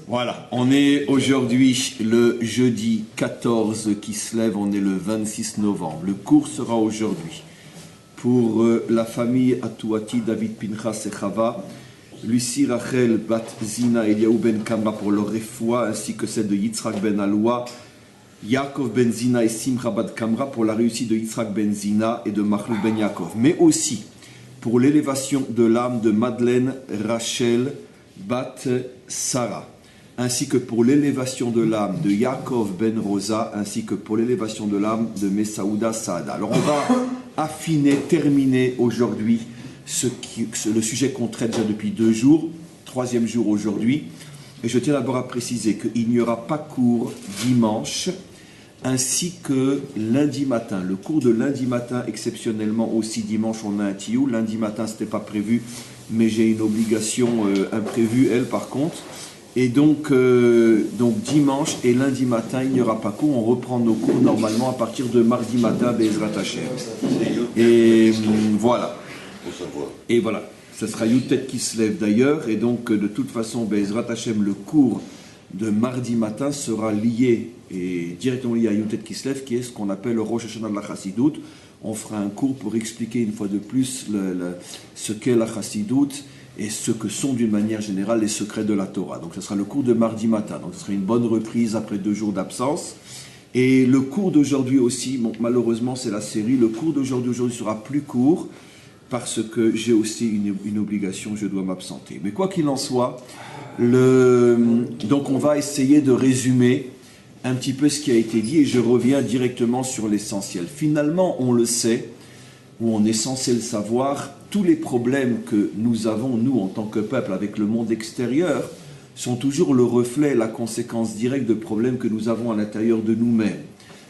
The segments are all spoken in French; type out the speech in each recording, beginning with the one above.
Voilà, on est aujourd'hui le jeudi 14 qui se lève, on est le 26 novembre. Le cours sera aujourd'hui pour la famille Atouati, David Pinchas et Chava, Lucie Rachel Bat Zina Eliaou Ben Kamra pour leur refoua, ainsi que celle de Yitzhak Ben Aloua, Yaakov Ben Zina et Simcha Bat Kamra pour la réussite de Yitzhak Ben Zina et de Machlou Ben Yaakov, mais aussi pour l'élévation de l'âme de Madeleine Rachel Bat Sarah, ainsi que pour l'élévation de l'âme de Yaakov Ben Rosa, ainsi que pour l'élévation de l'âme de Messaouda Saada. Alors on va affiner, terminer aujourd'hui le sujet qu'on traite déjà depuis 2 jours, 3e jour aujourd'hui, et je tiens d'abord à préciser qu'il n'y aura pas cours dimanche, ainsi que lundi matin. Le cours de lundi matin, exceptionnellement aussi dimanche, on a un tiyou. Lundi matin, ce n'était pas prévu, mais j'ai une obligation imprévue, elle, par contre. Et donc dimanche et lundi matin, il n'y aura pas cours. On reprend nos cours normalement à partir de mardi matin, Be'ezrat Hashem. Et voilà. Et voilà. Ce sera Youtet qui se lève d'ailleurs. Et donc, de toute façon, Be'ezrat Hashem, le cours de mardi matin sera lié et directement lié à Youtet qui se lève, qui est ce qu'on appelle le Rosh Hashanah de la Chassidout. On fera un cours pour expliquer une fois de plus ce qu'est la Chassidout et ce que sont d'une manière générale les secrets de la Torah. Donc ce sera le cours de mardi matin, donc ce sera une bonne reprise après 2 jours d'absence. Et le cours d'aujourd'hui aussi, bon, malheureusement c'est la série, le cours d'aujourd'hui sera plus court parce que j'ai aussi une obligation, je dois m'absenter. Mais quoi qu'il en soit, donc on va essayer de résumer un petit peu ce qui a été dit et je reviens directement sur l'essentiel. Finalement, on le sait, ou on est censé le savoir, tous les problèmes que nous avons, nous, en tant que peuple, avec le monde extérieur, sont toujours le reflet, la conséquence directe de problèmes que nous avons à l'intérieur de nous-mêmes.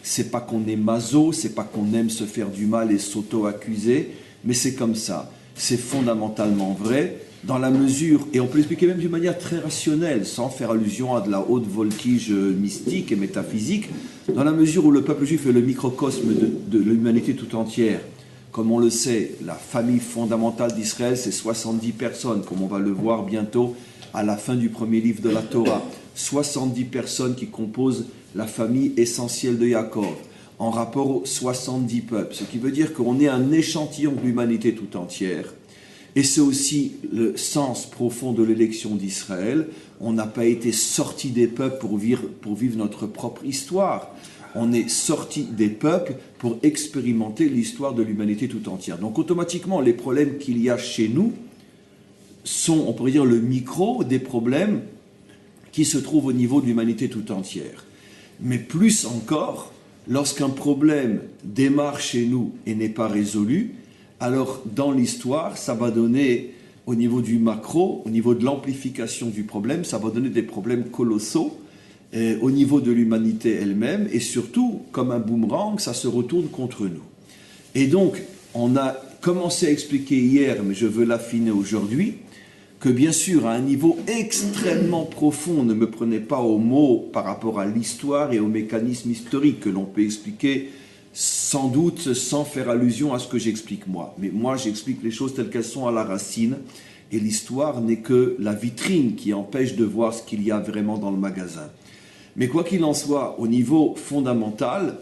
C'est pas qu'on est maso, c'est pas qu'on aime se faire du mal et s'auto-accuser, mais c'est comme ça. C'est fondamentalement vrai, dans la mesure, et on peut l'expliquer même d'une manière très rationnelle, sans faire allusion à de la haute voltige mystique et métaphysique, dans la mesure où le peuple juif est le microcosme de l'humanité tout entière. Comme on le sait, la famille fondamentale d'Israël, c'est 70 personnes, comme on va le voir bientôt à la fin du premier livre de la Torah. 70 personnes qui composent la famille essentielle de Yaakov, en rapport aux 70 peuples. Ce qui veut dire qu'on est un échantillon de l'humanité tout entière. Et c'est aussi le sens profond de l'élection d'Israël. On n'a pas été sorti des peuples pour vivre notre propre histoire. On est sorti des peuples pour expérimenter l'histoire de l'humanité tout entière. Donc automatiquement, les problèmes qu'il y a chez nous sont, on pourrait dire, le micro des problèmes qui se trouvent au niveau de l'humanité tout entière. Mais plus encore, lorsqu'un problème démarre chez nous et n'est pas résolu, alors dans l'histoire, ça va donner, au niveau du macro, au niveau de l'amplification du problème, ça va donner des problèmes colossaux au niveau de l'humanité elle-même, et surtout, comme un boomerang, ça se retourne contre nous. Et donc, on a commencé à expliquer hier, mais je veux l'affiner aujourd'hui, que bien sûr, à un niveau extrêmement profond, ne me prenez pas au mot par rapport à l'histoire et aux mécanismes historiques que l'on peut expliquer sans doute sans faire allusion à ce que j'explique moi. Mais moi, j'explique les choses telles qu'elles sont à la racine, et l'histoire n'est que la vitrine qui empêche de voir ce qu'il y a vraiment dans le magasin. Mais quoi qu'il en soit, au niveau fondamental,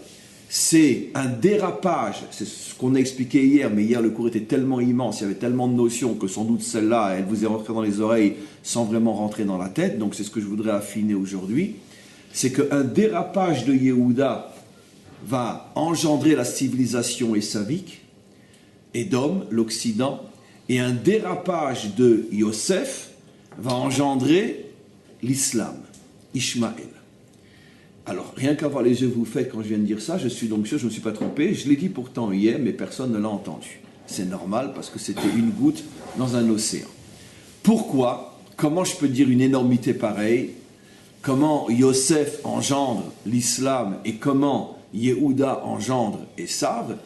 c'est un dérapage, c'est ce qu'on a expliqué hier, mais hier le cours était tellement immense, il y avait tellement de notions que sans doute celle-là, elle vous est rentrée dans les oreilles sans vraiment rentrer dans la tête, donc c'est ce que je voudrais affiner aujourd'hui, c'est qu'un dérapage de Yehuda va engendrer la civilisation essavique, Édom, l'Occident, et un dérapage de Yosef va engendrer l'islam, Ishmaël. Alors, rien qu'à voir les yeux que vous faites quand je viens de dire ça, je suis donc sûr, je ne me suis pas trompé, je l'ai dit pourtant hier, mais personne ne l'a entendu. C'est normal parce que c'était une goutte dans un océan. Pourquoi? Comment je peux dire une énormité pareille? Comment Yosef engendre l'islam et comment Yehuda engendre Esav?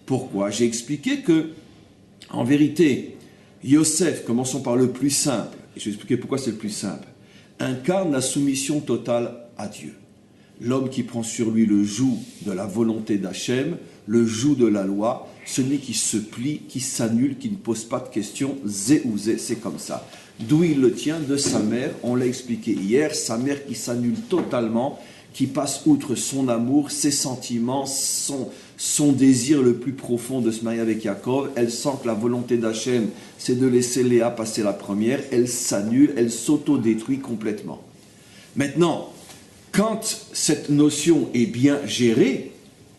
Pourquoi? J'ai expliqué que, en vérité, Yosef, commençons par le plus simple, et je vais expliquer pourquoi c'est le plus simple, incarne la soumission totale à Dieu. L'homme qui prend sur lui le joug de la volonté d'Hachem, le joug de la loi, celui qui se plie, qui s'annule, qui ne pose pas de questions, zé ou zé, c'est comme ça. D'où il le tient? De sa mère. On l'a expliqué hier, sa mère qui s'annule totalement, qui passe outre son amour, ses sentiments, son désir le plus profond de se marier avec Yaakov. Elle sent que la volonté d'Hachem, c'est de laisser Léa passer la première. Elle s'annule, elle s'auto-détruit complètement. Maintenant, quand cette notion est bien gérée,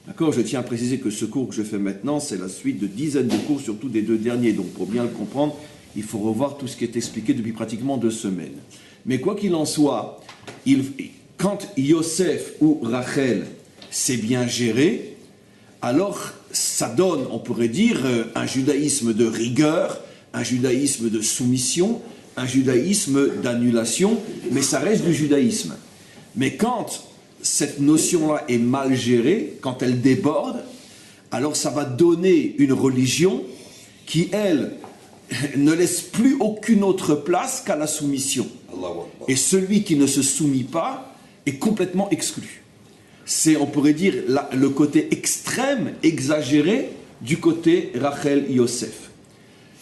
d'accord, je tiens à préciser que ce cours que je fais maintenant, c'est la suite de dizaines de cours, surtout des 2 derniers. Donc pour bien le comprendre, il faut revoir tout ce qui est expliqué depuis pratiquement 2 semaines. Mais quoi qu'il en soit, quand Yosef ou Rachel c'est bien géré, alors ça donne, on pourrait dire, un judaïsme de rigueur, un judaïsme de soumission, un judaïsme d'annulation, mais ça reste du judaïsme. Mais quand cette notion-là est mal gérée, quand elle déborde, alors ça va donner une religion qui, elle, ne laisse plus aucune autre place qu'à la soumission. Et celui qui ne se soumet pas est complètement exclu. C'est, on pourrait dire, le côté extrême, exagéré, du côté Rachel-Yosef.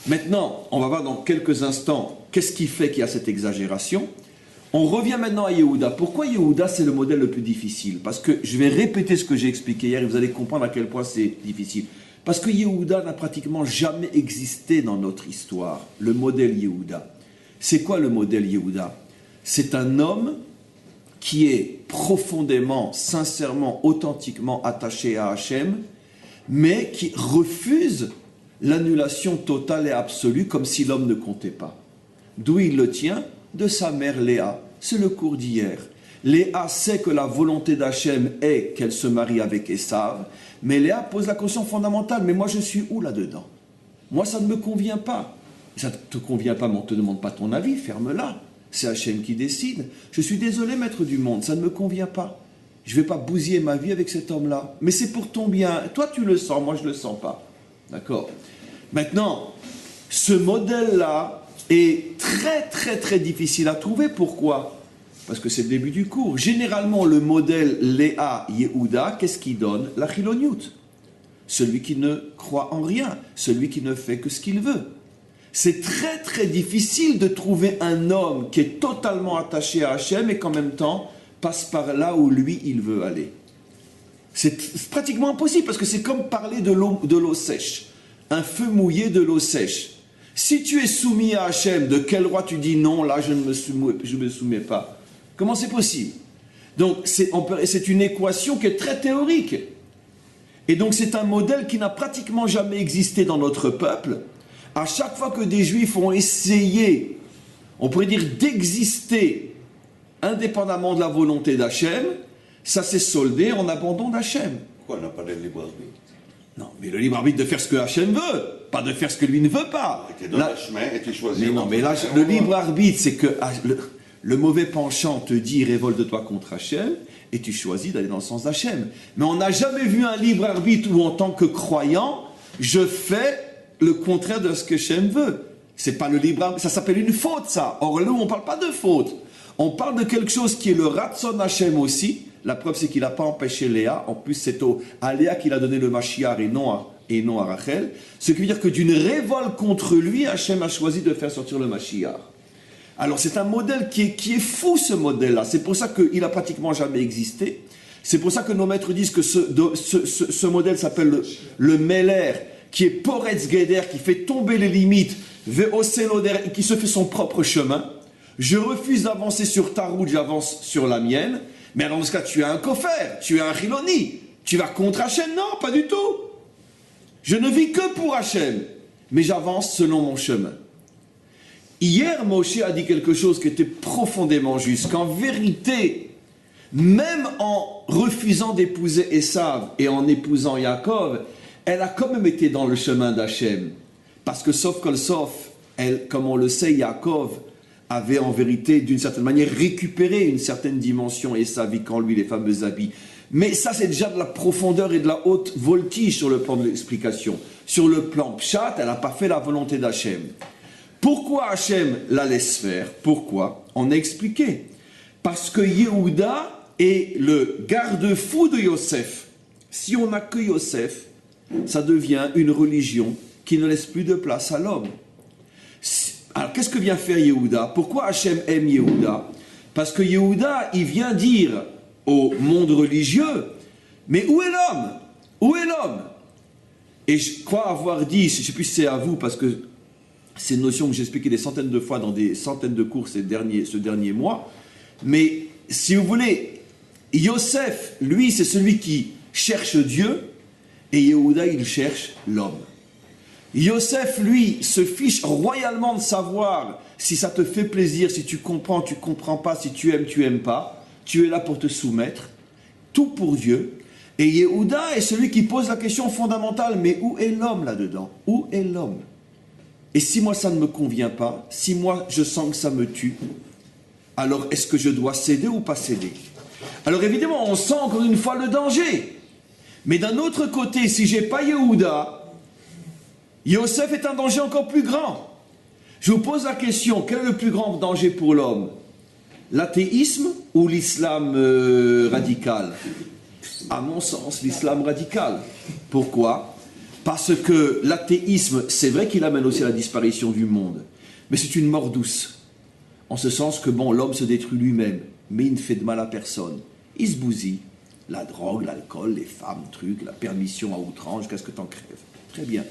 Maintenant, on va voir dans quelques instants qu'est-ce qui fait qu'il y a cette exagération. On revient maintenant à Yehuda. Pourquoi Yehuda, c'est le modèle le plus difficile? Parce que je vais répéter ce que j'ai expliqué hier et vous allez comprendre à quel point c'est difficile. Parce que Yehuda n'a pratiquement jamais existé dans notre histoire. Le modèle Yehuda. C'est quoi le modèle Yehuda? C'est un homme qui est profondément, sincèrement, authentiquement attaché à Hachem, mais qui refuse l'annulation totale et absolue comme si l'homme ne comptait pas. D'où il le tient? De sa mère Léa. C'est le cours d'hier. Léa sait que la volonté d'Hachem est qu'elle se marie avec Esav, mais Léa pose la question fondamentale, mais moi je suis où là-dedans? Moi ça ne me convient pas. Ça ne te convient pas, mais on ne te demande pas ton avis, ferme-la. C'est Hachem qui décide. Je suis désolé, maître du monde, ça ne me convient pas. Je ne vais pas bousiller ma vie avec cet homme-là. Mais c'est pour ton bien. Toi tu le sens, moi je ne le sens pas. D'accord? Maintenant, ce modèle-là est très très très difficile à trouver. Pourquoi? Parce que c'est le début du cours. Généralement, le modèle Léa Yehuda, qu'est-ce qu'il donne? La chiloniout. Celui qui ne croit en rien, celui qui ne fait que ce qu'il veut. C'est très très difficile de trouver un homme qui est totalement attaché à Hachem et qu'en même temps passe par là où lui il veut aller. C'est pratiquement impossible parce que c'est comme parler de l'eau sèche. Un feu mouillé de l'eau sèche. Si tu es soumis à Hachem, de quel droit tu dis non, là je ne me soumets pas? Comment c'est possible? Donc c'est une équation qui est très théorique. Et donc c'est un modèle qui n'a pratiquement jamais existé dans notre peuple. À chaque fois que des Juifs ont essayé, on pourrait dire, d'exister indépendamment de la volonté d'Hachem, ça s'est soldé en abandon d'Hachem. Pourquoi on n'a pas de libre arbitre? Non, mais le libre arbitre de faire ce que Hachem veut, pas de faire ce que lui ne veut pas. Tu donnes le chemin et tu choisis. Mais non, mais là, le libre arbitre, c'est que le mauvais penchant te dit révolte-toi contre Hachem, et tu choisis d'aller dans le sens d'Hachem. Mais on n'a jamais vu un libre arbitre où, en tant que croyant, je fais le contraire de ce que Hachem veut. C'est pas le libre arbitre, ça s'appelle une faute, ça. Or là, on ne parle pas de faute. On parle de quelque chose qui est le Ratson Hachem aussi. La preuve, c'est qu'il n'a pas empêché Léa. En plus, c'est à Léa qu'il a donné le Mashiach et non à Rachel. Ce qui veut dire que d'une révolte contre lui, Hachem a choisi de faire sortir le Mashiach. Alors, c'est un modèle qui est fou, ce modèle-là. C'est pour ça qu'il n'a pratiquement jamais existé. C'est pour ça que nos maîtres disent que ce modèle s'appelle le Meller, qui est Poretz Geder, qui fait tomber les limites, Ve'oseloder, et qui se fait son propre chemin. Je refuse d'avancer sur ta route, j'avance sur la mienne. Mais alors dans ce cas, tu es un kofer, tu es un chiloni. Tu vas contre Hachem? Non, pas du tout. Je ne vis que pour Hachem, mais j'avance selon mon chemin. Hier, Moshe a dit quelque chose qui était profondément juste, qu'en vérité, même en refusant d'épouser Esav et en épousant Yaakov, elle a quand même été dans le chemin d'Hachem. Parce que sauf kol sauf, elle, comme on le sait, Yaakov avait en vérité, d'une certaine manière, récupéré une certaine dimension ésavique en lui, les fameux habits. Mais ça, c'est déjà de la profondeur et de la haute voltige sur le plan de l'explication. Sur le plan pshat, elle n'a pas fait la volonté d'Hachem. Pourquoi Hachem la laisse faire? Pourquoi? On a expliqué. Parce que Yehuda est le garde-fou de Yosef. Si on n'a que Yosef, ça devient une religion qui ne laisse plus de place à l'homme. Alors, qu'est-ce que vient faire Yehuda? Pourquoi Hachem aime Yehuda? Parce que Yehuda, il vient dire au monde religieux, mais où est l'homme? Où est l'homme? Et je crois avoir dit, je ne sais plus si c'est à vous, parce que c'est une notion que j'ai expliquée des centaines de fois dans des centaines de cours ce dernier mois, mais si vous voulez, Yosef, lui, c'est celui qui cherche Dieu, et Yehuda, il cherche l'homme. Yosef, lui, se fiche royalement de savoir si ça te fait plaisir, si tu comprends pas, si tu aimes pas. Tu es là pour te soumettre, tout pour Dieu. Et Yehuda est celui qui pose la question fondamentale, mais où est l'homme là-dedans? Où est l'homme? Et si moi ça ne me convient pas, si moi je sens que ça me tue, alors est-ce que je dois céder ou pas céder? Alors évidemment, on sent encore une fois le danger. Mais d'un autre côté, si j'ai pas Yehuda, Yosef est un danger encore plus grand. Je vous pose la question, quel est le plus grand danger pour l'homme? L'athéisme ou l'islam radical? À mon sens, l'islam radical. Pourquoi? Parce que l'athéisme, c'est vrai qu'il amène aussi à la disparition du monde, mais c'est une mort douce. En ce sens que, bon, l'homme se détruit lui-même, mais il ne fait de mal à personne. Il se bousille. La drogue, l'alcool, les femmes, trucs, la permission à outrance, qu'est-ce que t'en crèves? Très bien.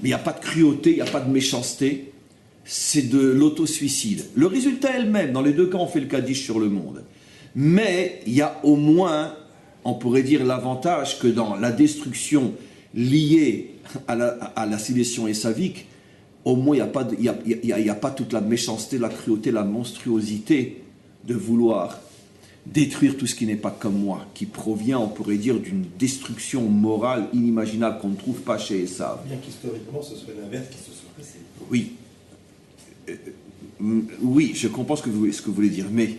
Mais il n'y a pas de cruauté, il n'y a pas de méchanceté, c'est de l'auto-suicide. Le résultat est le même, dans les deux cas on fait le Kaddish sur le monde. Mais il y a au moins, on pourrait dire, l'avantage que dans la destruction liée à la civilisation essavique, au moins il n'y a pas toute la méchanceté, la cruauté, la monstruosité de vouloir détruire tout ce qui n'est pas comme moi, qui provient, on pourrait dire, d'une destruction morale inimaginable qu'on ne trouve pas chez Esav. Bien qu'historiquement, ce serait l'inverse qui se soit passé. Oui. Oui, je comprends ce que vous voulez dire, mais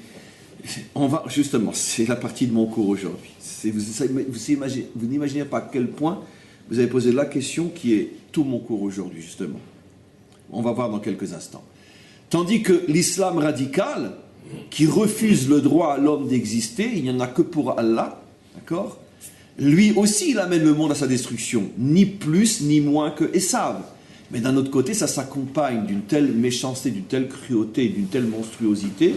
on va, justement, c'est la partie de mon cours aujourd'hui. Vous n'imaginez pas à quel point vous avez posé la question qui est tout mon cours aujourd'hui, justement. On va voir dans quelques instants. Tandis que l'islam radical, qui refuse le droit à l'homme d'exister, il n'y en a que pour Allah, d'accord? Lui aussi, il amène le monde à sa destruction, ni plus ni moins que Esav. Mais d'un autre côté, ça s'accompagne d'une telle méchanceté, d'une telle cruauté, d'une telle monstruosité,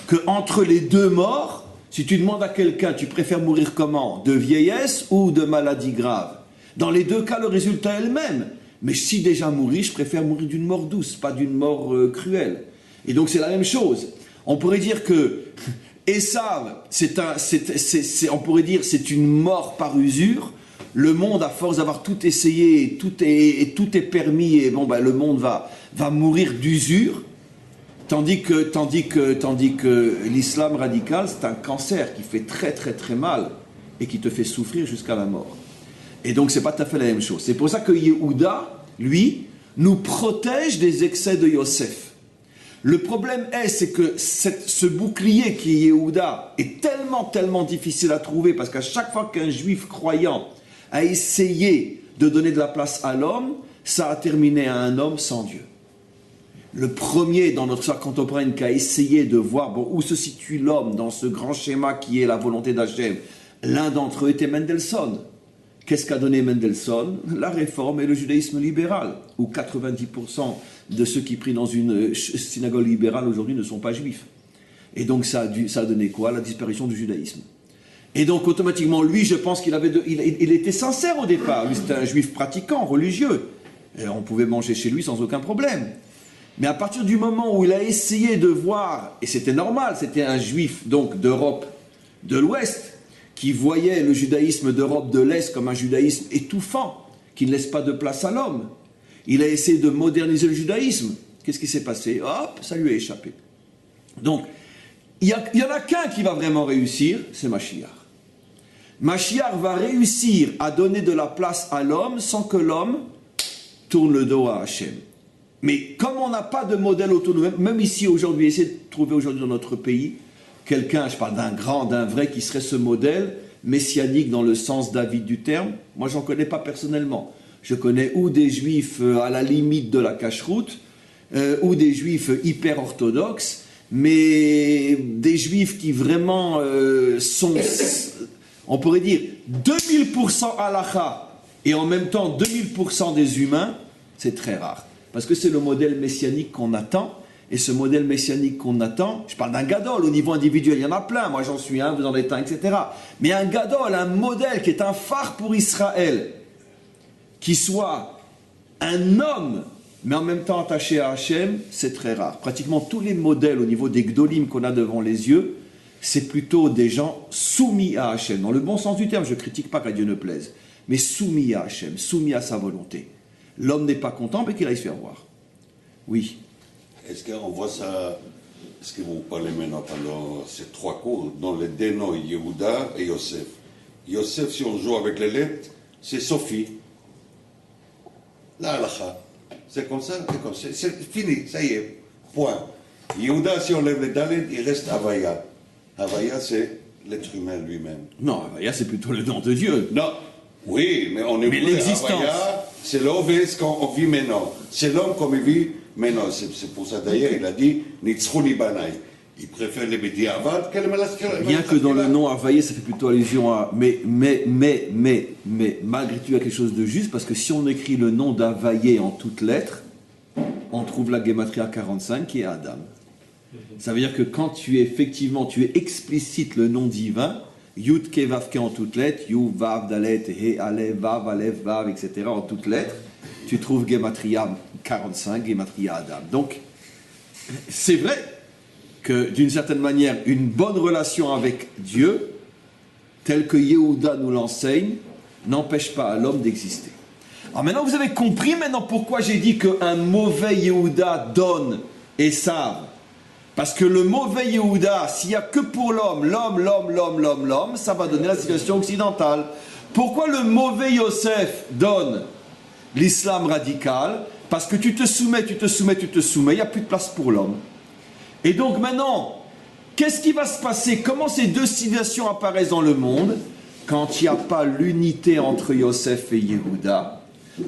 qu'entre les deux morts, si tu demandes à quelqu'un, tu préfères mourir comment? De vieillesse ou de maladie grave? Dans les deux cas, le résultat est le même. Mais si déjà mourir, je préfère mourir d'une mort douce, pas d'une mort cruelle. Et donc c'est la même chose. On pourrait dire que Esav, on pourrait dire c'est une mort par usure. Le monde, à force d'avoir tout essayé, tout est permis, et bon, le monde va mourir d'usure. Tandis que l'islam radical, c'est un cancer qui fait très très très mal et qui te fait souffrir jusqu'à la mort. Et donc c'est pas tout à fait la même chose. C'est pour ça que Yehuda, lui, nous protège des excès de Yosef. Le problème c'est que ce bouclier qui est Yehuda est tellement difficile à trouver, parce qu'à chaque fois qu'un juif croyant a essayé de donner de la place à l'homme, ça a terminé à un homme sans Dieu. Le premier dans notre histoire contemporaine qui a essayé de voir où se situe l'homme dans ce grand schéma qui est la volonté d'Hachem, l'un d'entre eux était Mendelssohn. Qu'est-ce qu'a donné Mendelssohn? La réforme et le judaïsme libéral, où 90% de ceux qui prient dans une synagogue libérale aujourd'hui ne sont pas juifs. Et donc ça a donné quoi? La disparition du judaïsme. Et donc automatiquement, lui, je pense qu'il était sincère au départ. Lui, c'était un juif pratiquant, religieux. Et on pouvait manger chez lui sans aucun problème. Mais à partir du moment où il a essayé de voir, et c'était normal, c'était un juif donc d'Europe de l'Ouest, qui voyait le judaïsme d'Europe de l'Est comme un judaïsme étouffant, qui ne laisse pas de place à l'homme. Il a essayé de moderniser le judaïsme. Qu'est-ce qui s'est passé? Hop, ça lui a échappé. Donc, il y en a qu'un qui va vraiment réussir, c'est Mashiach. Mashiach va réussir à donner de la place à l'homme sans que l'homme tourne le dos à Hachem. Mais comme on n'a pas de modèle autour de nous, même ici aujourd'hui, essayez de trouver aujourd'hui dans notre pays quelqu'un, je parle d'un grand, d'un vrai, qui serait ce modèle messianique dans le sens David du terme. Moi, j'en connais pas personnellement. Je connais ou des juifs à la limite de la cacheroute, ou des juifs hyper orthodoxes, mais des juifs qui vraiment sont, on pourrait dire, 2000% halakha et en même temps 2000% des humains, c'est très rare. Parce que c'est le modèle messianique qu'on attend. Et ce modèle messianique qu'on attend, je parle d'un gadol au niveau individuel, il y en a plein, moi j'en suis un, vous en êtes un, etc. Mais un gadol, un modèle qui est un phare pour Israël, qui soit un homme, mais en même temps attaché à Hachem, c'est très rare. Pratiquement tous les modèles au niveau des gdolim qu'on a devant les yeux, c'est plutôt des gens soumis à Hachem. Dans le bon sens du terme, je ne critique pas qu'à Dieu ne plaise, mais soumis à Hachem, soumis à sa volonté. L'homme n'est pas content, mais qu'il aille se faire voir. Oui. Est-ce qu'on voit ça, est-ce que vous parlez maintenant pendant ces 3 cours, dans les deux noms, Yehuda et Yosef. Yosef, si on joue avec les lettres, c'est Sophie. La halakha. C'est comme ça, c'est fini, ça y est, point. Yehuda, si on lève les dalets, il reste Havaya. Havaya, c'est l'être humain lui-même. Non, Havaya, c'est plutôt le nom de Dieu. Non, oui, mais on est mais l'existence. Havaya, c'est l'OV, ce qu'on vit maintenant. C'est l'homme comme il vit maintenant. C'est pour ça d'ailleurs, il a dit Nitzchuni Banai. Il préfère les Bediavad qu'elle me l'a. Bien que dans le nom Havaya, ça fait plutôt allusion à. Mais, malgré tout, il y a quelque chose de juste, parce que si on écrit le nom d'Havaya en toutes lettres, on trouve la Gematria 45 qui est Adam. Ça veut dire que quand tu es explicite le nom divin, Yud Ke Vav Ke en toutes lettres, Yud Vav Dalet He Alef Vav Alef Vav, etc. en toutes lettres, tu trouves Gematria 45, Gematria Adam. Donc, c'est vrai que d'une certaine manière, une bonne relation avec Dieu, telle que Yehuda nous l'enseigne, n'empêche pas à l'homme d'exister. Alors maintenant, vous avez compris maintenant pourquoi j'ai dit qu'un mauvais Yehuda donne et savent. Parce que le mauvais Yehuda, s'il n'y a que pour l'homme, ça va donner la situation occidentale. Pourquoi le mauvais Yosef donne l'islam radical? Parce que tu te soumets, il n'y a plus de place pour l'homme. Et donc maintenant, qu'est-ce qui va se passer? Comment ces deux civilisations apparaissent dans le monde? Quand il n'y a pas l'unité entre Yosef et Yehuda,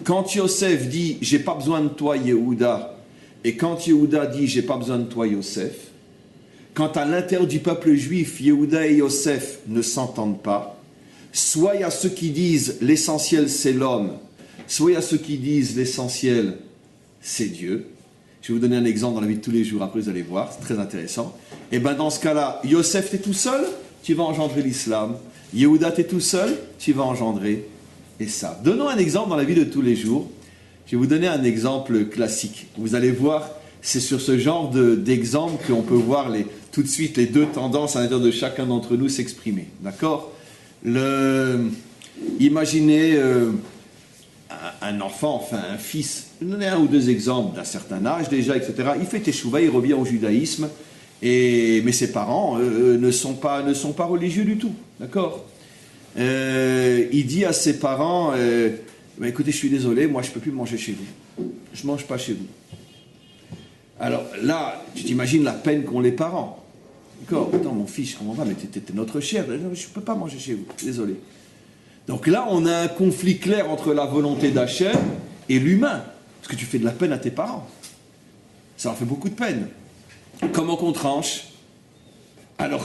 quand Yosef dit « j'ai pas besoin de toi Yehuda », et quand Yehuda dit « j'ai pas besoin de toi Yosef », quand à l'intérieur du peuple juif, Yehuda et Yosef ne s'entendent pas, soit il y a ceux qui disent « l'essentiel c'est l'homme », soit il y a ceux qui disent « l'essentiel c'est Dieu ». Je vais vous donner un exemple dans la vie de tous les jours, après vous allez voir, c'est très intéressant. Et bien dans ce cas-là, Yosef, tu es tout seul, tu vas engendrer l'islam. Yehuda, tu es tout seul, tu vas engendrer Esav. Donnons un exemple dans la vie de tous les jours. Je vais vous donner un exemple classique. Vous allez voir, c'est sur ce genre d'exemple qu'on peut voir tout de suite les deux tendances à l'intérieur de chacun d'entre nous s'exprimer. D'accord? Imaginez un enfant, enfin un fils, je vais donner un ou deux exemples d'un certain âge déjà, etc. Il fait teshuva, il revient au judaïsme, mais ses parents ne sont pas religieux du tout. D'accord? Il dit à ses parents, bah, écoutez, je suis désolé, moi je ne peux plus manger chez vous. Je ne mange pas chez vous. Alors là, tu t'imagines la peine qu'ont les parents. D'accord? Attends, mon fils, je comprends pas, mais tu es notre chair. Je ne peux pas manger chez vous, désolé. Donc là, on a un conflit clair entre la volonté d'Hachem et l'humain. Parce que tu fais de la peine à tes parents. Ça leur fait beaucoup de peine. Comment qu'on tranche? Alors,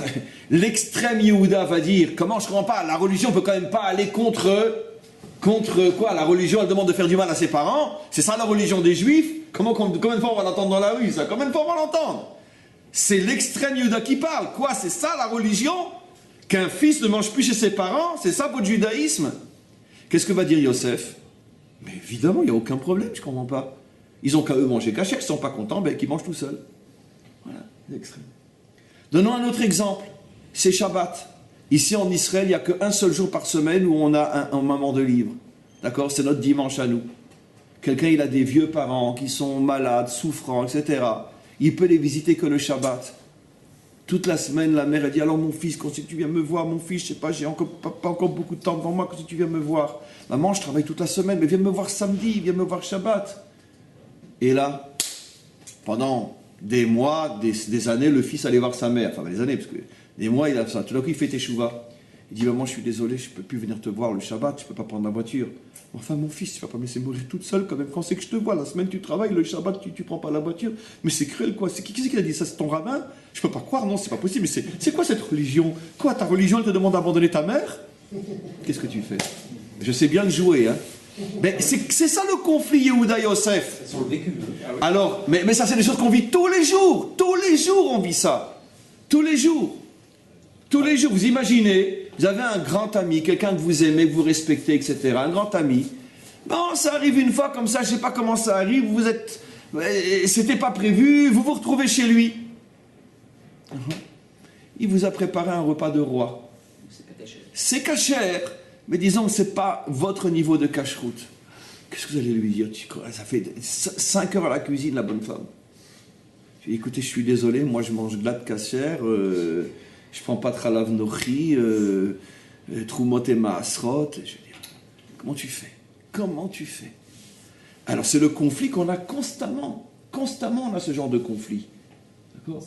l'extrême Yehuda va dire, comment je ne comprends pas, la religion ne peut quand même pas aller contre quoi? La religion, elle demande de faire du mal à ses parents. C'est ça la religion des Juifs? Combien de fois on va l'entendre dans la rue, ça? Combien de fois on va l'entendre? C'est l'extrême Yehuda qui parle. Quoi? C'est ça la religion? Qu'un fils ne mange plus chez ses parents? C'est ça votre judaïsme? Qu'est-ce que va dire Yosef? Mais évidemment, il n'y a aucun problème, je ne comprends pas. Ils ont qu'à eux manger cachère, ils ne sont pas contents, ben, qu'ils mangent tout seuls. Voilà, l'extrême. Donnons un autre exemple. C'est Shabbat. Ici en Israël, il n'y a qu'un seul jour par semaine où on a un moment de livre. D'accord? C'est notre dimanche à nous. Quelqu'un, il a des vieux parents qui sont malades, souffrants, etc. Il peut les visiter que le Shabbat. Toute la semaine, la mère, elle dit, alors mon fils, quand tu viens me voir, mon fils, je sais pas, j'ai pas encore beaucoup de temps devant moi, quand tu viens me voir. Maman, je travaille toute la semaine, mais viens me voir samedi, viens me voir Shabbat. Et là, pendant des mois, des années, le fils allait voir sa mère. Enfin, des années, parce que des mois, il a ça. Tout d'un coup, il fait teshuva. Il dit, maman, je suis désolé, je ne peux plus venir te voir le Shabbat, je ne peux pas prendre la voiture. Enfin, mon fils, tu ne vas pas me laisser mourir toute seule quand même. Quand c'est que je te vois, la semaine tu travailles, le Shabbat, tu ne prends pas la voiture. Mais c'est cruel, quoi. Qui c'est qui a dit ça? C'est ton rabbin? Je ne peux pas croire, non, c'est pas possible. Mais c'est quoi cette religion? Quoi, ta religion, elle te demande d'abandonner ta mère? Qu'est-ce que tu fais? Je sais bien le jouer, hein. Mais c'est ça le conflit Yehuda Yosef. Sur le vécu. Alors, mais ça c'est des choses qu'on vit tous les jours on vit ça. Tous les jours. Vous imaginez, vous avez un grand ami, quelqu'un que vous aimez, que vous respectez, etc. Un grand ami. Bon, ça arrive une fois comme ça, je ne sais pas comment ça arrive, vous êtes... C'était pas prévu, vous vous retrouvez chez lui. Il vous a préparé un repas de roi. C'est cachère, mais disons que ce n'est pas votre niveau de cacheroute. Qu'est-ce que vous allez lui dire? Ça fait 5 heures à la cuisine, la bonne femme. Je lui dis, écoutez, je suis désolé, moi je mange glad cachère, je prends pas de chalav nochi, troumot et maasrot. Je veux dire, comment tu fais? Alors c'est le conflit qu'on a constamment. Constamment on a ce genre de conflit. D'accord?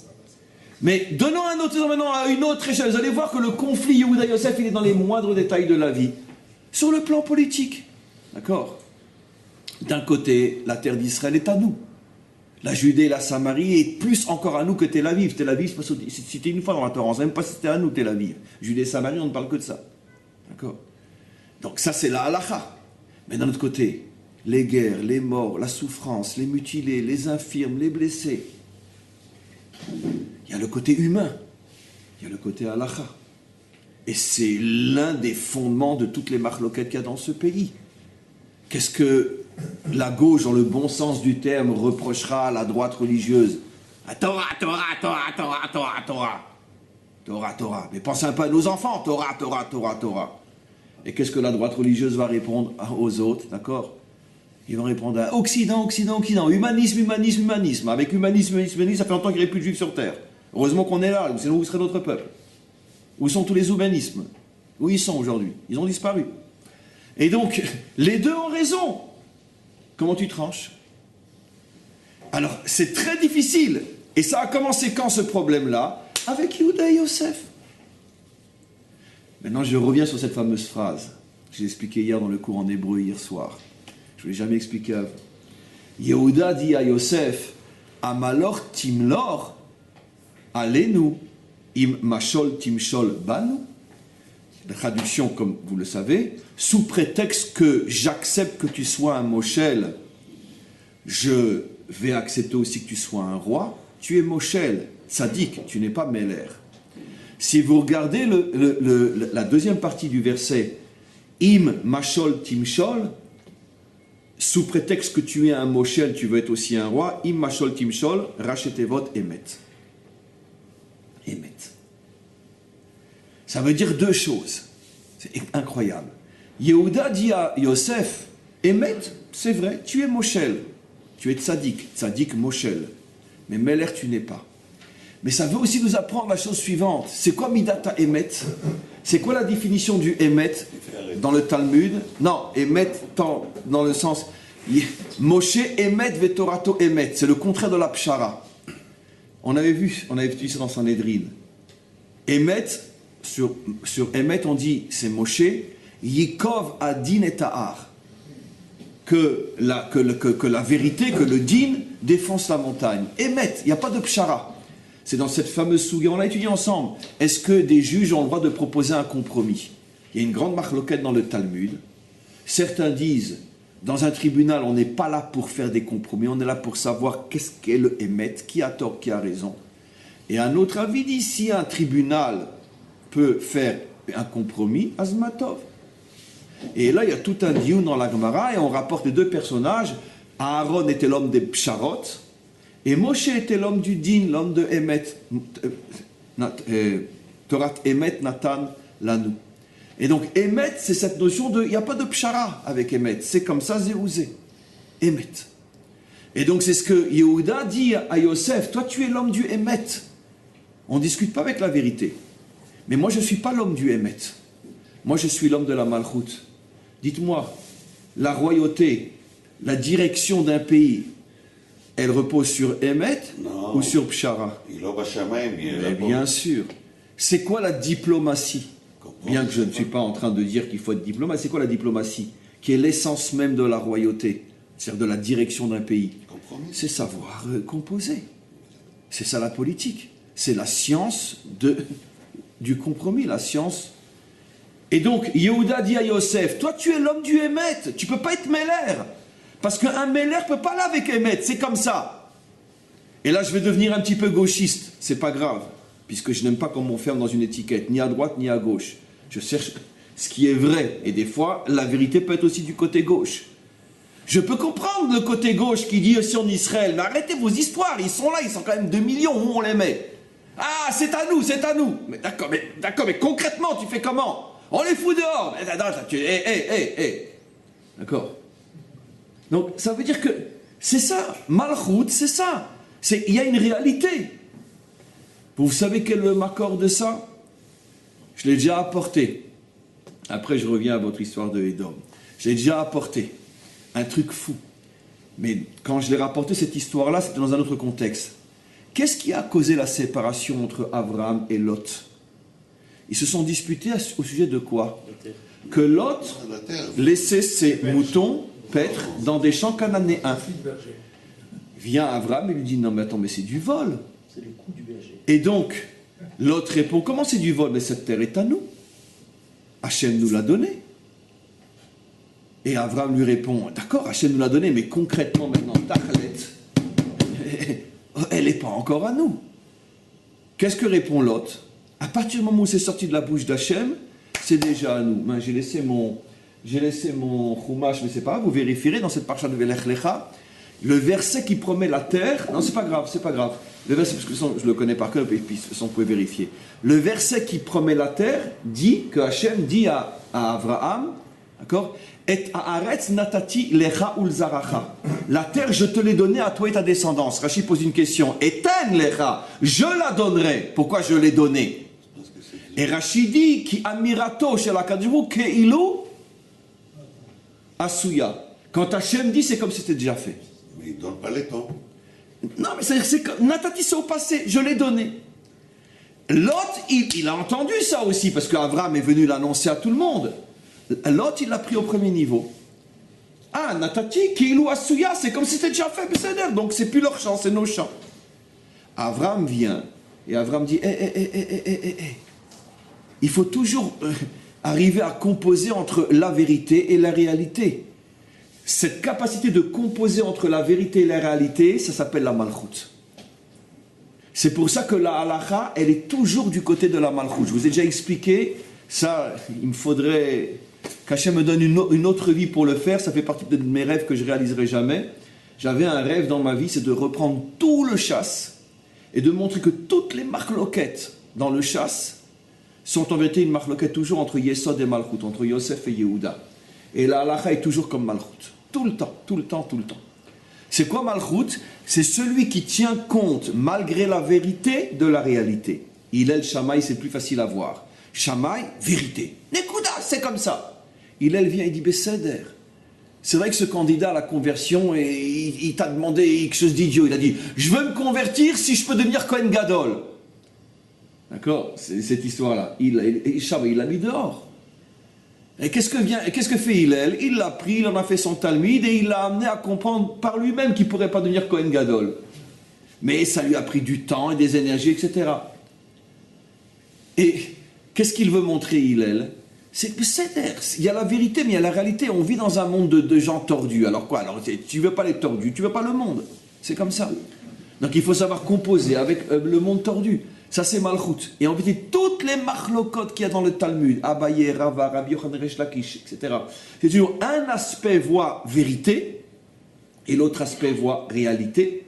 Mais donnons un autre maintenant à une autre échelle. Vous allez voir que le conflit Yehuda Yosef, il est dans les moindres détails de la vie. Sur le plan politique. D'accord? D'un côté, la terre d'Israël est à nous. La Judée et la Samarie est plus encore à nous que Tel Aviv. Tel Aviv, c'est cité une fois dans la Torah. On ne sait même pas si c'était à nous, Tel Aviv. Judée et Samarie, on ne parle que de ça. D'accord? Donc ça, c'est la halakha. Mais d'un autre côté, les guerres, les morts, la souffrance, les mutilés, les infirmes, les blessés. Il y a le côté humain. Il y a le côté halakha. Et c'est l'un des fondements de toutes les marloquettes qu'il y a dans ce pays. Qu'est-ce que la gauche, dans le bon sens du terme, reprochera à la droite religieuse? Torah. Mais pensez un peu à nos enfants. Torah. Et qu'est-ce que la droite religieuse va répondre aux autres, d'accord? Ils vont répondre à Occident. Humanisme. Avec humanisme, ça fait longtemps qu'il n'y aurait plus de juifs sur Terre. Heureusement qu'on est là, sinon où serait notre peuple? Où sont tous les humanismes? Où ils sont aujourd'hui? Ils ont disparu. Et donc, les deux ont raison. Comment tu tranches? Alors, c'est très difficile. Et ça a commencé quand, ce problème-là? Avec Yehuda et Yosef. Maintenant, je reviens sur cette fameuse phrase que j'ai expliquée hier dans le cours en hébreu, hier soir. Je ne l'ai jamais expliqué avant. Yehuda dit à Yosef, Amalor timlor, allez-nous, im mashol timshol banu. La traduction, comme vous le savez, sous prétexte que j'accepte que tu sois un Moshel, je vais accepter aussi que tu sois un roi. Tu es Moshel, tzaddik, tu n'es pas Meler. Si vous regardez la deuxième partie du verset, im mashol timshol, sous prétexte que tu es un Moshel, tu veux être aussi un roi, im mashol timshol, rachetevot emet. Emet. Ça veut dire deux choses. C'est incroyable. Yehuda dit à Yosef, Emet, c'est vrai, tu es Moshel. Tu es tzaddik, tzaddik Moshel. Mais Meler, tu n'es pas. Mais ça veut aussi nous apprendre la chose suivante. C'est quoi Midata Emet? C'est quoi la définition du Emet dans le Talmud? Non, Emet dans le sens... Moshe Emet vetorato Emet. C'est le contraire de la Pshara. On avait vu ça dans Sanhedrin. Emet... Sur Emet, on dit, c'est Moshe, Yikov Adin et Tahar. Que la vérité, que le din défonce la montagne. Emet, il n'y a pas de pshara. C'est dans cette fameuse souga, on l'a étudié ensemble. Est-ce que des juges ont le droit de proposer un compromis? Il y a une grande marloquette dans le Talmud. Certains disent, dans un tribunal, on n'est pas là pour faire des compromis, on est là pour savoir qu'est-ce qu'est le Emet, qui a tort, qui a raison. Et un autre avis dit, si un tribunal peut faire un compromis, Azmatov. Et là, il y a tout un dioun dans la Gemara, et on rapporte les deux personnages. Aaron était l'homme des psharot, et Moshe était l'homme du din, l'homme de Emet. Torat Emet Natan Lanu. Et donc, Emet, c'est cette notion de... Il n'y a pas de pshara avec Emet. C'est comme ça, zéouzé. Emet. Et donc, c'est ce que Yehuda dit à Yosef. Toi, tu es l'homme du Emet. On ne discute pas avec la vérité. Mais moi, je ne suis pas l'homme du Emet. Moi, je suis l'homme de la Malchut. Dites-moi, la royauté, la direction d'un pays, elle repose sur Emet ou sur Pshara? Bien sûr. C'est quoi la diplomatie? Bien que je ne suis pas en train de dire qu'il faut être diplomate, c'est quoi la diplomatie? Qui est l'essence même de la royauté, c'est-à-dire de la direction d'un pays. C'est savoir composer. C'est ça la politique. C'est la science du compromis, la science Et donc, Yehuda dit à Yosef, toi tu es l'homme du Hémet, tu peux pas être Meller. Parce qu'un Meller peut pas aller avec Hémet, c'est comme ça. Et là, je vais devenir un petit peu gauchiste, c'est pas grave, puisque je n'aime pas qu'on m'enferme dans une étiquette, ni à droite ni à gauche. Je cherche ce qui est vrai, et des fois, la vérité peut être aussi du côté gauche. Je peux comprendre le côté gauche qui dit aussi en Israël, mais arrêtez vos histoires, ils sont là, ils sont quand même 2 millions, où on les met? Ah, c'est à nous, c'est à nous. Mais d'accord, mais concrètement, tu fais comment? On les fout dehors. D'accord. Donc, ça veut dire que c'est ça, Malchut, c'est ça. Il y a une réalité. Vous savez quel est le macor de ça? Je l'ai déjà apporté. Après, je reviens à votre histoire de Édom. Je l'ai déjà apporté. Un truc fou. Mais quand je l'ai rapporté, cette histoire-là, c'était dans un autre contexte. Qu'est-ce qui a causé la séparation entre Abraham et Lot? Ils se sont disputés au sujet de quoi? Que Lot laissait ses moutons paître dans des champs cananéens. Vient Abraham et lui dit, non mais attends, mais c'est du vol. C'est le coup du berger. Et donc, Lot répond, comment c'est du vol? Mais cette terre est à nous. Hachem nous l'a donnée. Et Abraham lui répond, d'accord, Hachem nous l'a donnée, mais concrètement maintenant, Tachlet, elle n'est pas encore à nous. Qu'est-ce que répond Lot? À partir du moment où c'est sorti de la bouche d'Hachem, c'est déjà à nous. J'ai laissé mon chumash, mais c'est pas grave, vous vérifierez dans cette parcha de Velech Lecha, le verset qui promet la terre, non c'est pas grave, le verset, parce que je le connais par cœur, et puis vous pouvez vérifier. Le verset qui promet la terre dit que Hachem dit à Abraham, d'accord, et haaretz natati lecha ulzaracha. La terre, je te l'ai donnée à toi et ta descendance. Rashi pose une question. Eten lecha, je la donnerai. Pourquoi je l'ai donnée? Et Rashi dit ki amirato shel HaKadosh Baruch Hu keilu asuya. Quand Hachem dit, c'est comme si c'était déjà fait. Mais il ne donne pas les temps. Non, mais c'est comme natati, c'est au passé. Je l'ai donné. Lot, il a entendu ça aussi parce qu'Abraham est venu l'annoncer à tout le monde. Lot, il l'a pris au premier niveau. Ah, Natati, Kilu Asuya, c'est comme si c'était déjà fait, donc c'est plus leur champ, c'est nos champs. Abraham vient, et Abraham dit, il faut toujours arriver à composer entre la vérité et la réalité. Cette capacité de composer entre la vérité et la réalité, ça s'appelle la malchut. C'est pour ça que la halakha, elle est toujours du côté de la malchut. Je vous ai déjà expliqué, ça, il me faudrait qu'Hachem me donne une autre vie pour le faire, ça fait partie de mes rêves que je réaliserai jamais. J'avais un rêve dans ma vie, c'est de reprendre tout le chasse et de montrer que toutes les marloquettes dans le chasse sont en vérité une marloquette toujours entre Yesod et Malchut, entre Yosef et Yehuda. Et la halakha est toujours comme Malchut, tout le temps. C'est quoi Malchut? C'est celui qui tient compte, malgré la vérité, de la réalité. Hillel, Shammai, c'est plus facile à voir. Shammai, vérité. Nekuda, c'est comme ça. Hillel vient et dit, Besséder. C'est vrai que ce candidat à la conversion, il t'a demandé quelque chose d'idiot. Il a dit, je veux me convertir si je peux devenir Kohen Gadol. D'accord? C'est cette histoire-là. Shammai, il l'a mis dehors. Et qu'est-ce que fait Hillel? Il l'a pris, il en a fait son Talmud et il l'a amené à comprendre par lui-même qu'il ne pourrait pas devenir Kohen Gadol. Mais ça lui a pris du temps et des énergies, etc. Et qu'est-ce qu'il veut montrer, Hillel? C'est que il y a la vérité, mais il y a la réalité. On vit dans un monde de gens tordus. Alors quoi? Alors, tu ne veux pas les tordus, tu ne veux pas le monde. C'est comme ça. Donc il faut savoir composer avec le monde tordu. Ça, c'est Malchut. Et en vérité, toutes les machlokot qu'il y a dans le Talmud, Abaye, Rava, Rabbi Yochanan Resh Lakish, etc., c'est toujours un aspect voit vérité, et l'autre aspect voit réalité.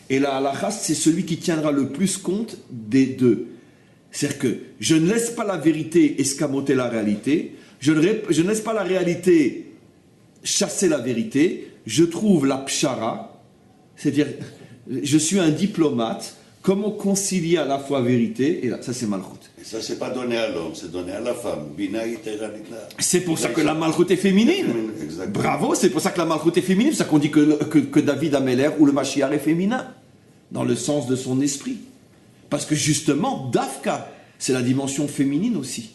Et la halakha, c'est celui qui tiendra le plus compte des deux. C'est-à-dire que je ne laisse pas la vérité escamoter la réalité, je ne laisse pas la réalité chasser la vérité, je trouve la pshara, c'est-à-dire, je suis un diplomate. Comment concilier à la fois vérité, et là, ça c'est Malchut. Et ça, c'est pas donné à l'homme, c'est donné à la femme. C'est pour ça que la Malchut est féminine. Exactement. Bravo, c'est pour ça que la Malchut est féminine. C'est pour ça qu'on dit que David Améler ou le Mashiach est féminin, dans le sens de son esprit. Parce que justement, Dafka, c'est la dimension féminine aussi.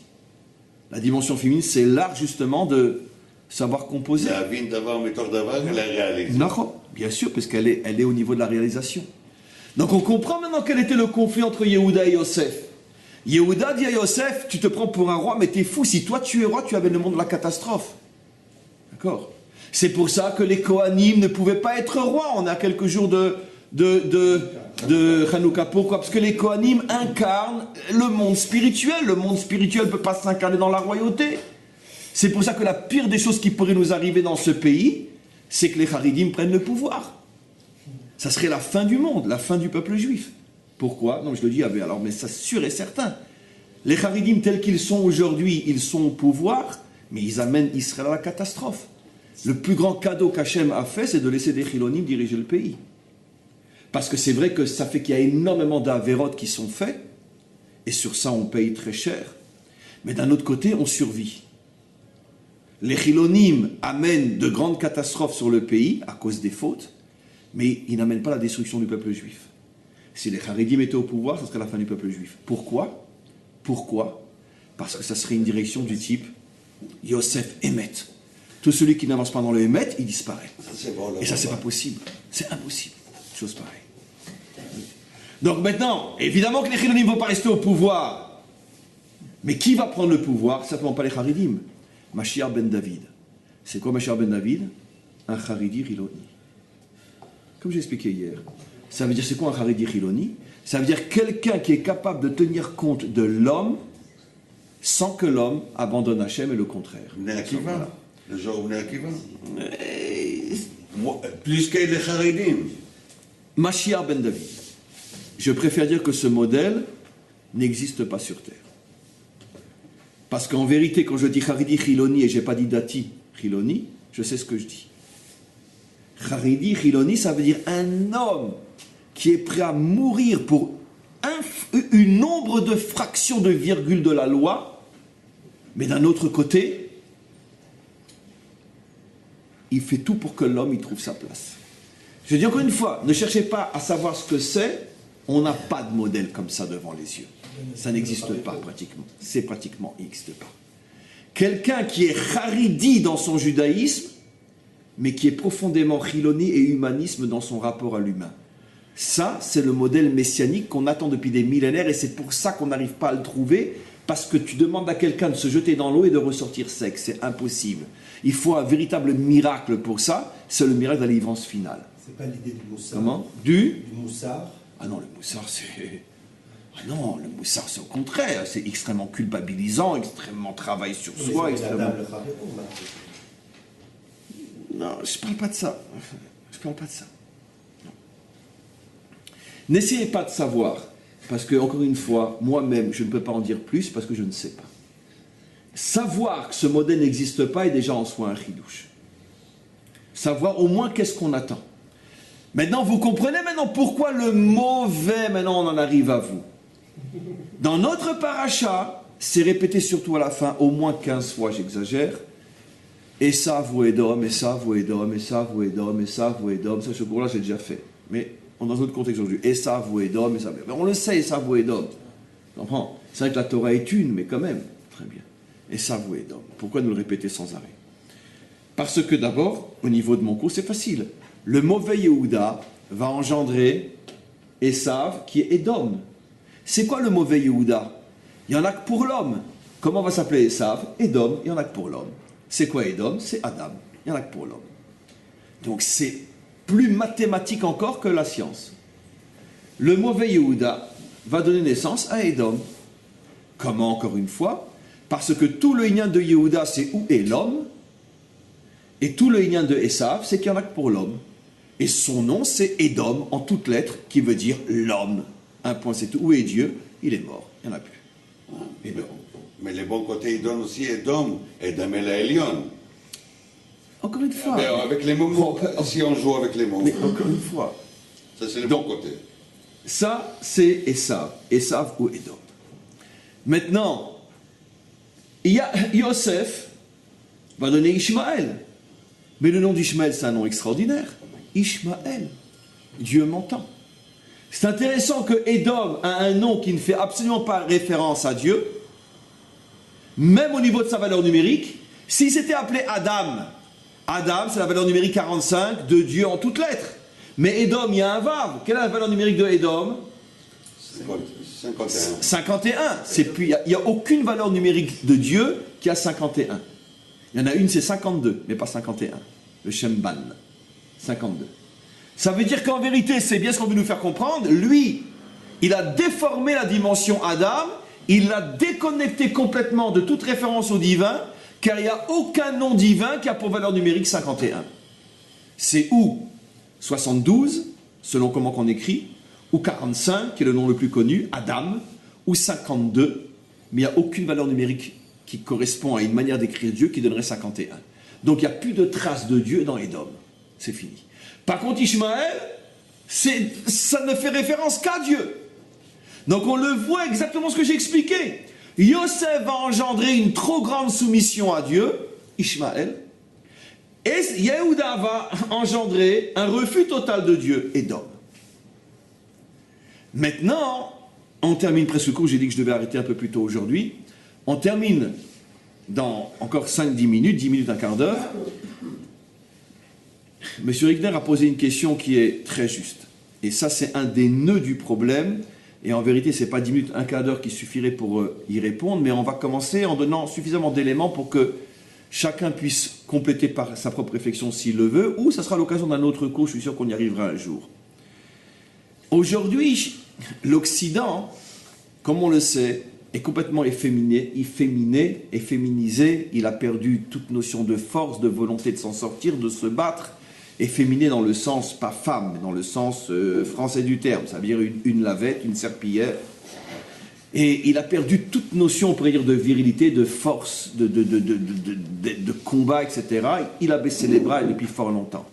La dimension féminine, c'est l'art justement de savoir composer. La vie d'avoir méthode d'avoir, elle est réalisée. Non, bien sûr, parce qu'elle est au niveau de la réalisation. Donc on comprend maintenant quel était le conflit entre Yehuda et Yosef. Yehuda dit à Yosef, tu te prends pour un roi, mais t'es fou. Si toi tu es roi, tu avais le monde de la catastrophe. D'accord? C'est pour ça que les Kohanim ne pouvaient pas être rois. On a quelques jours de Hanouka. Pourquoi? Parce que les Kohanim incarnent le monde spirituel. Le monde spirituel ne peut pas s'incarner dans la royauté. C'est pour ça que la pire des choses qui pourrait nous arriver dans ce pays, c'est que les Haridim prennent le pouvoir. Ça serait la fin du monde, la fin du peuple juif. Pourquoi? Non, je le dis, alors, mais ça, sûr et certain. Les Haridim tels qu'ils sont aujourd'hui, ils sont au pouvoir, mais ils amènent Israël à la catastrophe. Le plus grand cadeau qu'Hachem a fait, c'est de laisser des Chilonim diriger le pays. Parce que c'est vrai que ça fait qu'il y a énormément d'avérotes qui sont faits, et sur ça on paye très cher. Mais d'un autre côté, on survit. Les Chilonim amènent de grandes catastrophes sur le pays à cause des fautes, mais ils n'amènent pas la destruction du peuple juif. Si les Haridim étaient au pouvoir, ce serait la fin du peuple juif. Pourquoi? Parce que ça serait une direction du type Yosef Emet. Tout celui qui n'avance pas dans le Emet, il disparaît. Et ça, c'est pas possible. C'est impossible. Chose pareille. Donc maintenant, évidemment que les Chilonim ne vont pas rester au pouvoir. Mais qui va prendre le pouvoir? Certainement pas les Haridim. Mashiach ben David. C'est quoi Mashiach ben David? Un Haridi Chiloni. Comme j'ai expliqué hier. Ça veut dire, c'est quoi un Haridi Chiloni? Ça veut dire quelqu'un qui est capable de tenir compte de l'homme sans que l'homme abandonne Hachem et le contraire. Voilà. Le genre où Akiva. Plus que les Haridim. Mashiach ben David. Je préfère dire que ce modèle n'existe pas sur terre. Parce qu'en vérité, quand je dis Haridi Chiloni et je n'ai pas dit Dati Chiloni, je sais ce que je dis. Haridi Chiloni, ça veut dire un homme qui est prêt à mourir pour une nombre de fractions de virgule de la loi, mais d'un autre côté, il fait tout pour que l'homme y trouve sa place. Je dis encore une fois, ne cherchez pas à savoir ce que c'est, on n'a pas de modèle comme ça devant les yeux. Ça n'existe pas pratiquement. C'est pratiquement, il n'existe pas. Quelqu'un qui est haridi dans son judaïsme, mais qui est profondément chiloni et humanisme dans son rapport à l'humain. Ça, c'est le modèle messianique qu'on attend depuis des millénaires et c'est pour ça qu'on n'arrive pas à le trouver, parce que tu demandes à quelqu'un de se jeter dans l'eau et de ressortir sec. C'est impossible. Il faut un véritable miracle pour ça. C'est le miracle de la délivrance finale. C'est pas l'idée du moussard. Comment? Du moussard. Ah non, le moussard, c'est... Ah non, le moussard, c'est au contraire. C'est extrêmement culpabilisant, extrêmement travail sur soi, extrêmement... Non, je ne parle pas de ça. Je ne parle pas de ça. Non. N'essayez pas de savoir, parce que, encore une fois, moi-même, je ne peux pas en dire plus parce que je ne sais pas. Savoir que ce modèle n'existe pas est déjà en soi un chidouche. Savoir au moins qu'est-ce qu'on attend. Maintenant, vous comprenez maintenant pourquoi le mauvais, maintenant on en arrive à vous. Dans notre paracha, c'est répété surtout à la fin, au moins 15 fois, j'exagère. Esav ou Edom, Esav ou Edom, Esav ou Edom, Esav ou Edom. Ça, ce cours-là, j'ai déjà fait. Mais on est dans un autre contexte aujourd'hui. Esav ou Edom, Esav. Mais on le sait, Esav ou Edom. Tu comprends? C'est vrai que la Torah est une, mais quand même. Très bien. Esav ou Edom. Pourquoi nous le répéter sans arrêt? Parce que d'abord, au niveau de mon cours, c'est facile. Le mauvais Yehuda va engendrer Esav, qui est Edom. C'est quoi le mauvais Yehuda? Il n'y en a que pour l'homme. Comment va s'appeler Esav? Edom, il n'y en a que pour l'homme. C'est quoi Edom? C'est Adam. Il n'y en a que pour l'homme. Donc c'est plus mathématique encore que la science. Le mauvais Yehuda va donner naissance à Edom. Comment, encore une fois? Parce que tout le lien de Yehuda, c'est où est l'homme, et tout le lien de Esav, c'est qu'il n'y en a que pour l'homme. Et son nom, c'est Edom, en toutes lettres, qui veut dire l'homme. Un point, c'est tout. Où est Dieu? Il est mort. Il n'y en a plus. Edom. Mais le bon côté, il donne aussi Edom, Edom et la Elion. Encore une fois. Mais avec les mots, si on joue avec les mots. Mais encore une fois. Ça, c'est le bon côté. Ça, c'est Esav. Esav ou Edom. Maintenant, il y a Yosef va donner Ishmaël. Mais le nom d'Ishmaël, c'est un nom extraordinaire. Ishmaël. Dieu m'entend. C'est intéressant que Edom a un nom qui ne fait absolument pas référence à Dieu, même au niveau de sa valeur numérique. S'il s'était appelé Adam, Adam, c'est la valeur numérique 45 de Dieu en toutes lettres. Mais Edom, il y a un vav. Quelle est la valeur numérique de Edom? 50. 51. 51. Il n'y a aucune valeur numérique de Dieu qui a 51. Il y en a une, c'est 52, mais pas 51. Le Shemban. 52. Ça veut dire qu'en vérité, c'est bien ce qu'on veut nous faire comprendre. Lui, il a déformé la dimension Adam, il l'a déconnecté complètement de toute référence au divin, car il n'y a aucun nom divin qui a pour valeur numérique 51. C'est ou 72, selon comment qu'on écrit, ou 45, qui est le nom le plus connu, Adam, ou 52, mais il n'y a aucune valeur numérique qui correspond à une manière d'écrire Dieu qui donnerait 51. Donc il n'y a plus de traces de Dieu dans Édom. C'est fini. Par contre, Ishmaël, ça ne fait référence qu'à Dieu. Donc on le voit exactement ce que j'ai expliqué. Yosef va engendrer une trop grande soumission à Dieu, Ishmaël, et Yehuda va engendrer un refus total de Dieu, Édom. Maintenant, on termine presque court, j'ai dit que je devais arrêter un peu plus tôt aujourd'hui. On termine dans encore 5-10 minutes, 10 minutes, un quart d'heure. Monsieur Rigner a posé une question qui est très juste. Et ça, c'est un des nœuds du problème. Et en vérité, ce n'est pas 10 minutes, un quart d'heure qui suffirait pour y répondre. Mais on va commencer en donnant suffisamment d'éléments pour que chacun puisse compléter par sa propre réflexion s'il le veut. Ou ça sera l'occasion d'un autre cours, je suis sûr qu'on y arrivera un jour. Aujourd'hui, l'Occident, comme on le sait, est complètement efféminé, féminisé. Il a perdu toute notion de force, de volonté de s'en sortir, de se battre. Efféminé dans le sens, pas femme, mais dans le sens français du terme, ça veut dire une lavette, une serpillière. Et il a perdu toute notion, on pourrait dire, de virilité, de force, de combat, etc. Il a baissé les bras depuis fort longtemps.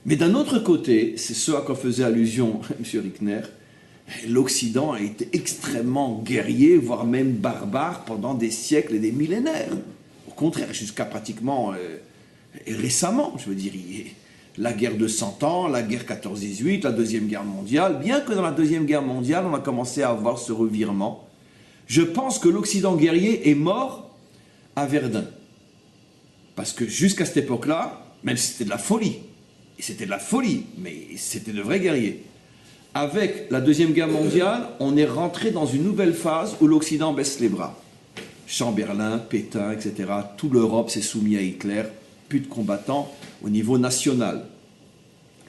Mais d'un autre côté, c'est ce à quoi faisait allusion M. Rickner, l'Occident a été extrêmement guerrier, voire même barbare pendant des siècles et des millénaires. Au contraire, jusqu'à pratiquement récemment, je veux dire, la guerre de 100 ans, la guerre 14-18, la Deuxième Guerre mondiale, bien que dans la Deuxième Guerre mondiale, on a commencé à avoir ce revirement. Je pense que l'Occident guerrier est mort à Verdun. Parce que jusqu'à cette époque-là, même si c'était de la folie, et c'était de la folie, mais c'était de vrais guerriers. Avec la Deuxième Guerre mondiale, on est rentré dans une nouvelle phase où l'Occident baisse les bras. Chamberlain, Pétain, etc. Toute l'Europe s'est soumise à Hitler. Plus de combattants au niveau national.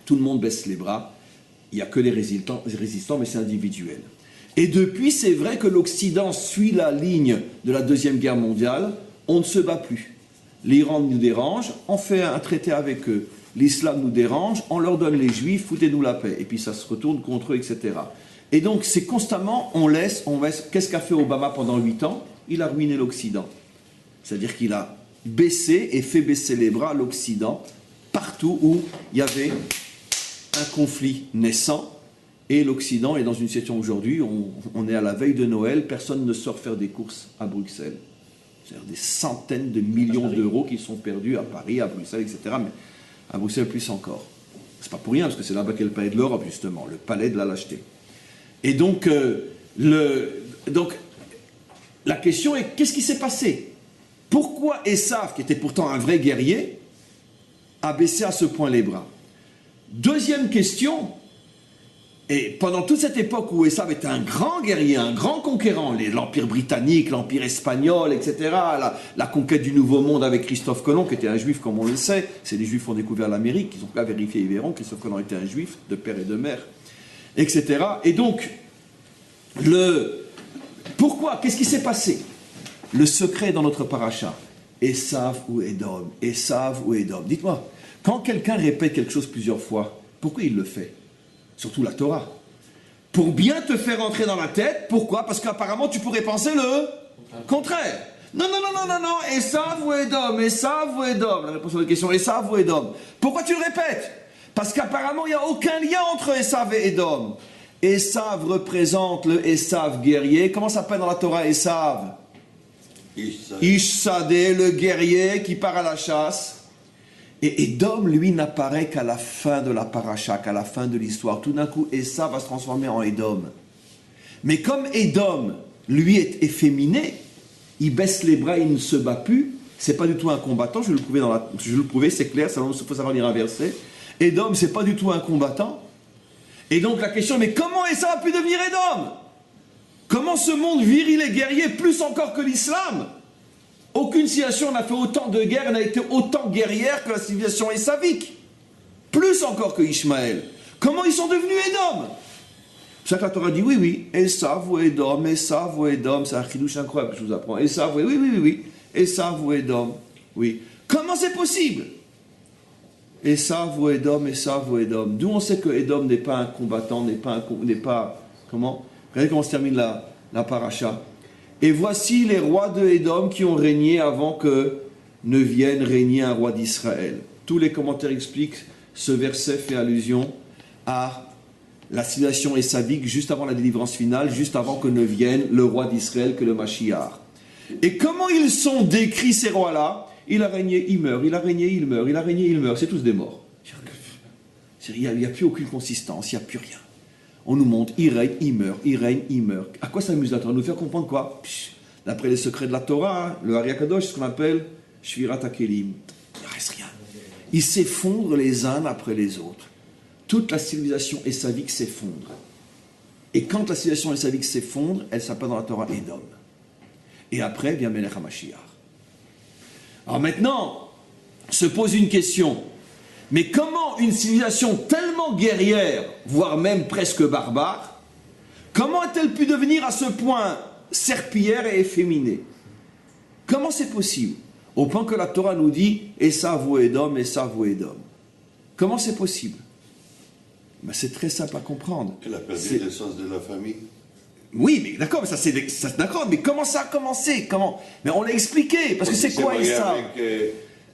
Tout le monde baisse les bras. Il n'y a que les résistants, mais c'est individuel. Et depuis, c'est vrai que l'Occident suit la ligne de la Deuxième Guerre mondiale. On ne se bat plus. L'Iran nous dérange, on fait un traité avec eux. L'islam nous dérange, on leur donne les juifs, foutez-nous la paix. Et puis ça se retourne contre eux, etc. Et donc c'est constamment, on laisse. Qu'est-ce qu'a fait Obama pendant 8 ans? Il a ruiné l'Occident. C'est-à-dire qu'il a baissé et fait baisser les bras à l'Occident, partout où il y avait un conflit naissant. Et l'Occident est dans une situation aujourd'hui, on est à la veille de Noël, personne ne sort faire des courses à Bruxelles. C'est-à-dire des centaines de millions d'euros qui sont perdus à Paris, à Bruxelles, etc. Mais à Bruxelles, plus encore. C'est pas pour rien, parce que c'est là-bas qu'est le palais de l'Europe, justement, le palais de la lâcheté. Et donc, la question est, qu'est-ce qui s'est passé? Pourquoi Esav, qui était pourtant un vrai guerrier, a baissé à ce point les bras? Deuxième question, et pendant toute cette époque où Esav était un grand guerrier, un grand conquérant, l'Empire britannique, l'Empire espagnol, etc., la conquête du Nouveau Monde avec Christophe Colomb, qui était un juif comme on le sait, c'est les juifs qui ont découvert l'Amérique, ils ont pas vérifié, ils verront, Christophe Colomb était un juif, de père et de mère, etc. Et donc, pourquoi? Qu'est-ce qui s'est passé? Le secret dans notre paracha. Esav ou Édom, Esav ou Édom. Dites-moi, quand quelqu'un répète quelque chose plusieurs fois, pourquoi il le fait? Surtout la Torah. Pour bien te faire entrer dans la tête. Pourquoi? Parce qu'apparemment tu pourrais penser le contraire. Non, Esav ou Édom, Esav ou Édom. La réponse à la question, Esav ou Édom. Pourquoi tu le répètes? Parce qu'apparemment il n'y a aucun lien entre Esav et Édom. Esav représente le Esav guerrier. Comment s'appelle dans la Torah Esav? Ishsadeh, le guerrier qui part à la chasse. Et Édom, lui, n'apparaît qu'à la fin de la paracha, qu'à la fin de l'histoire. Tout d'un coup, Esav va se transformer en Édom. Mais comme Édom, lui, est efféminé, il baisse les bras, il ne se bat plus. C'est pas du tout un combattant. Je vais le prouver, c'est clair. Il faut savoir lire un verset. Édom, c'est pas du tout un combattant. Et donc la question, mais comment Esav a pu devenir Édom? Comment ce monde viril et guerrier, plus encore que l'islam? Aucune civilisation n'a fait autant de guerres, n'a été autant guerrière que la civilisation essavique. Plus encore que Ishmaël. Comment ils sont devenus Édom? C'est ça que la Torah dit, oui, Esav ou Édom, c'est un chidouche incroyable que je vous apprends. Esav, oui, Esav ou Édom, oui. Comment c'est possible? Esav ou Édom. D'où on sait que Édom n'est pas un combattant, n'est pas, comment? Regardez comment se termine la paracha. Et voici les rois de Édom qui ont régné avant que ne vienne régner un roi d'Israël. Tous les commentaires expliquent, ce verset fait allusion à la civilisation essavique juste avant la délivrance finale, juste avant que ne vienne le roi d'Israël, que le Mashiach. Et comment ils sont décrits ces rois-là? Il a régné, il meurt, il a régné, il meurt, il a régné, il meurt. C'est tous des morts. Il n'y a plus aucune consistance, il n'y a plus rien. On nous montre, il règne, il meurt, il règne, il meurt. À quoi ça amuse la Torah? Nous faire comprendre quoi? D'après les secrets de la Torah, le Ari Akadosh, ce qu'on appelle Shvirat HaKelim. Il ne reste rien. Ils s'effondrent les uns après les autres. Toute la civilisation essavique s'effondre. Et quand la civilisation essavique s'effondre, elle s'appelle dans la Torah Édom. Et après vient Melech HaMashiach. Alors maintenant, se pose une question. Mais comment une civilisation tellement guerrière, voire même presque barbare, comment a-t-elle pu devenir à ce point serpillière et efféminée? Comment c'est possible? Au point que la Torah nous dit « Esav ou Édom, Esav ou Édom ». Comment c'est possible? Ben, c'est très simple à comprendre. Elle a perdu l'essence de la famille. Oui, mais d'accord, d'accord, mais comment ça a commencé? Mais on l'a expliqué, parce que c'est quoi Esav?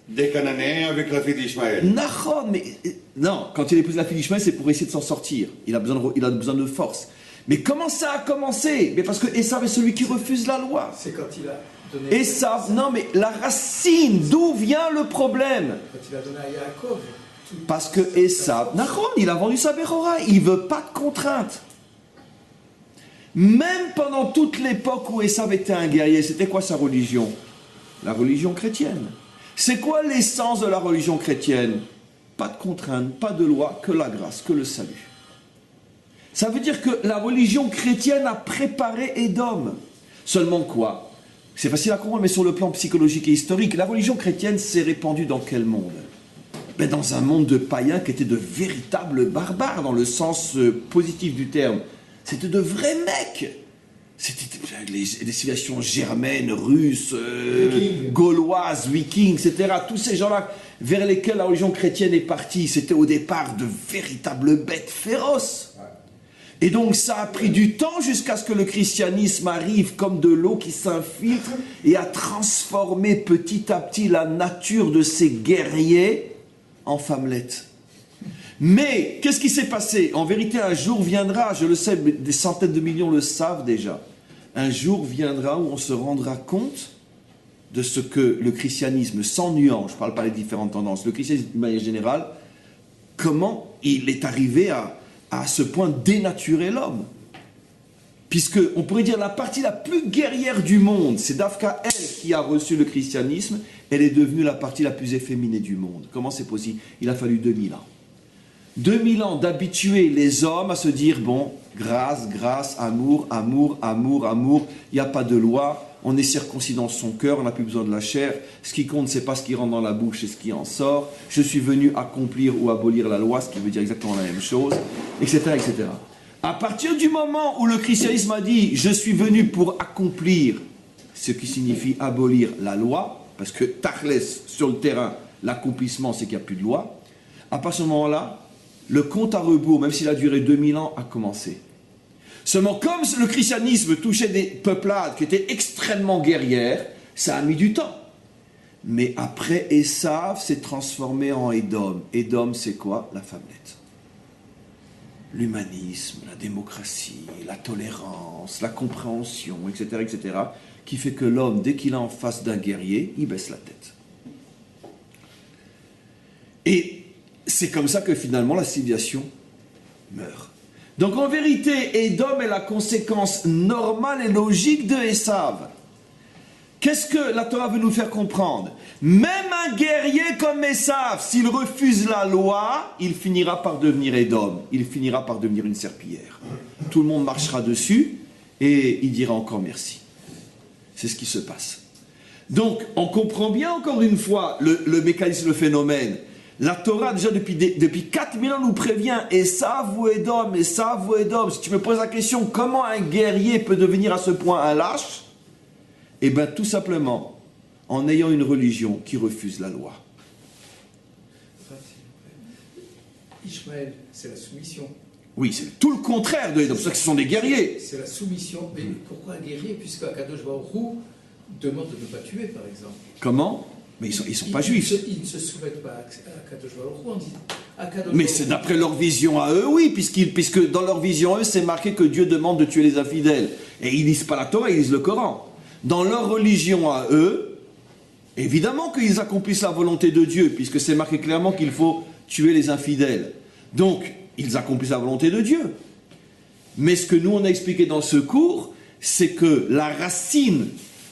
Des Cananéens avec la fille d'Ishmaël. Non, quand il épouse la fille d'Ishmaël, c'est pour essayer de s'en sortir. Il a besoin de force. Mais comment ça a commencé? Mais parce que Esav est celui qui refuse la loi. C'est quand il a donné... Esav, non mais la racine, d'où vient le problème? Quand il a donné à Yaakov. Parce que Esav, il a vendu sa Bechora, il ne veut pas de contraintes. Même pendant toute l'époque où Esav était un guerrier, c'était quoi sa religion? La religion chrétienne. C'est quoi l'essence de la religion chrétienne? Pas de contraintes, pas de loi, que la grâce, que le salut. Ça veut dire que la religion chrétienne a préparé Édom. Seulement quoi? C'est facile à comprendre, mais sur le plan psychologique et historique, la religion chrétienne s'est répandue dans quel monde? Ben dans un monde de païens qui étaient de véritables barbares, dans le sens positif du terme. C'était de vrais mecs. C'était des civilisations germaines, russes, gauloises, vikings, etc. Tous ces gens-là vers lesquels la religion chrétienne est partie, c'était au départ de véritables bêtes féroces. Et donc ça a pris du temps jusqu'à ce que le christianisme arrive comme de l'eau qui s'infiltre et a transformé petit à petit la nature de ces guerriers en femmelettes. Mais, qu'est-ce qui s'est passé? En vérité, un jour viendra, je le sais, des centaines de millions le savent déjà, un jour viendra où on se rendra compte de ce que le christianisme, sans nuance, je ne parle pas des différentes tendances, le christianisme d'une manière générale, comment il est arrivé à ce point dénaturer l'homme. Puisque, on pourrait dire, la partie la plus guerrière du monde, c'est Dafka, elle, qui a reçu le christianisme, elle est devenue la partie la plus efféminée du monde. Comment c'est possible? Il a fallu 2000 ans. 2000 ans d'habituer les hommes à se dire, bon, grâce, grâce, amour, amour, amour, amour, il n'y a pas de loi, on est circoncis dans son cœur, on n'a plus besoin de la chair, ce qui compte, c'est pas ce qui rentre dans la bouche, c'est ce qui en sort, je suis venu accomplir ou abolir la loi, ce qui veut dire exactement la même chose, etc., etc. À partir du moment où le christianisme a dit, je suis venu pour accomplir, ce qui signifie abolir la loi, parce que Tachles, sur le terrain, l'accomplissement, c'est qu'il n'y a plus de loi, à partir de ce moment-là, le compte à rebours, même s'il a duré 2000 ans, a commencé. Seulement, comme le christianisme touchait des peuplades qui étaient extrêmement guerrières, ça a mis du temps. Mais après, Esav s'est transformé en Édom. Édom, c'est quoi? La femmelette. L'humanisme, la démocratie, la tolérance, la compréhension, etc., etc., qui fait que l'homme, dès qu'il est en face d'un guerrier, il baisse la tête. Et c'est comme ça que finalement la civilisation meurt. Donc en vérité, Édom est la conséquence normale et logique de Esav. Qu'est-ce que la Torah veut nous faire comprendre? Même un guerrier comme Esav, s'il refuse la loi, il finira par devenir Édom. Il finira par devenir une serpillière. Tout le monde marchera dessus et il dira encore merci. C'est ce qui se passe. Donc, on comprend bien encore une fois le mécanisme, le phénomène. La Torah, déjà depuis 4000 ans, nous prévient Esav ou Edom, Esav ou Edom. Si tu me poses la question, comment un guerrier peut devenir à ce point un lâche? Eh bien, tout simplement, en ayant une religion qui refuse la loi. Ishmaël, c'est la soumission. Oui, c'est tout le contraire de Edom. C'est pour ça que ce sont des guerriers. C'est la soumission. Mais pourquoi un guerrier? Puisque Akadosh Baruch Hu demande de ne pas tuer, par exemple. Comment? Mais ils sont pas juifs. Ils ne se soumettent pas à Akadosh Baruch Hu. On dit Akadosh Mais Baruch c'est Hu. d'après leur vision à eux, oui, puisque dans leur vision à eux, c'est marqué que Dieu demande de tuer les infidèles. Et ils lisent pas la Torah, ils lisent le Coran. Dans leur religion à eux, évidemment qu'ils accomplissent la volonté de Dieu, puisque c'est marqué clairement qu'il faut tuer les infidèles. Donc, ils accomplissent la volonté de Dieu. Mais ce que nous, on a expliqué dans ce cours, c'est que la racine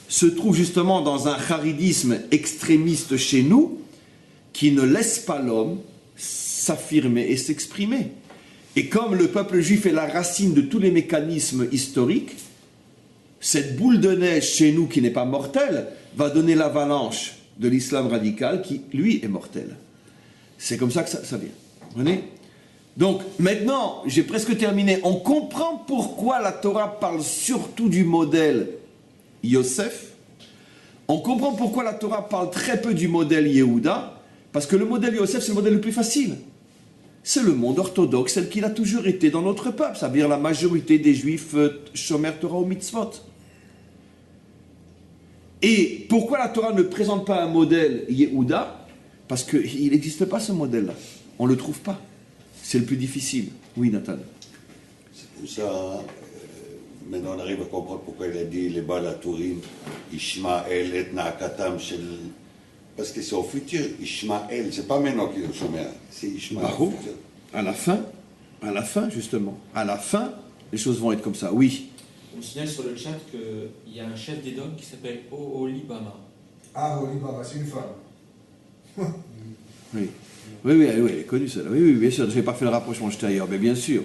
se trouve justement dans un charidisme extrémiste chez nous, qui ne laisse pas l'homme s'affirmer et s'exprimer. Et comme le peuple juif est la racine de tous les mécanismes historiques, cette boule de neige chez nous qui n'est pas mortelle va donner l'avalanche de l'islam radical qui, lui, est mortel. C'est comme ça que ça vient. Vous comprenez? Donc, maintenant, j'ai presque terminé. On comprend pourquoi la Torah parle surtout du modèle Yosef. On comprend pourquoi la Torah parle très peu du modèle Yehuda. Parce que le modèle Yosef, c'est le modèle le plus facile. C'est le monde orthodoxe, celle qu'il a toujours été dans notre peuple. Ça veut dire la majorité des juifs Shomer Torah ou Mitzvot. Et pourquoi la Torah ne présente pas un modèle Yehuda? Parce qu'il n'existe pas ce modèle-là. On ne le trouve pas. C'est le plus difficile. Oui, Nathan. C'est pour ça, maintenant on arrive à comprendre pourquoi il a dit les Baal Tourim, Ishmael et Naakatam Shel. Parce que c'est au futur. Ishmael, c'est pas maintenant qu'il est au chômeur, c'est Ishmael. Baruch, à la fin, justement. À la fin, les choses vont être comme ça. Oui. On signale sur le chat qu'il y a un chef d'Édom qui s'appelle Oholibama. Ah, Oholibama, c'est une femme. Oui. Oui, elle est connue celle-là. Oui, bien sûr, je n'ai pas fait le rapprochement, j'étais ailleurs, mais bien sûr.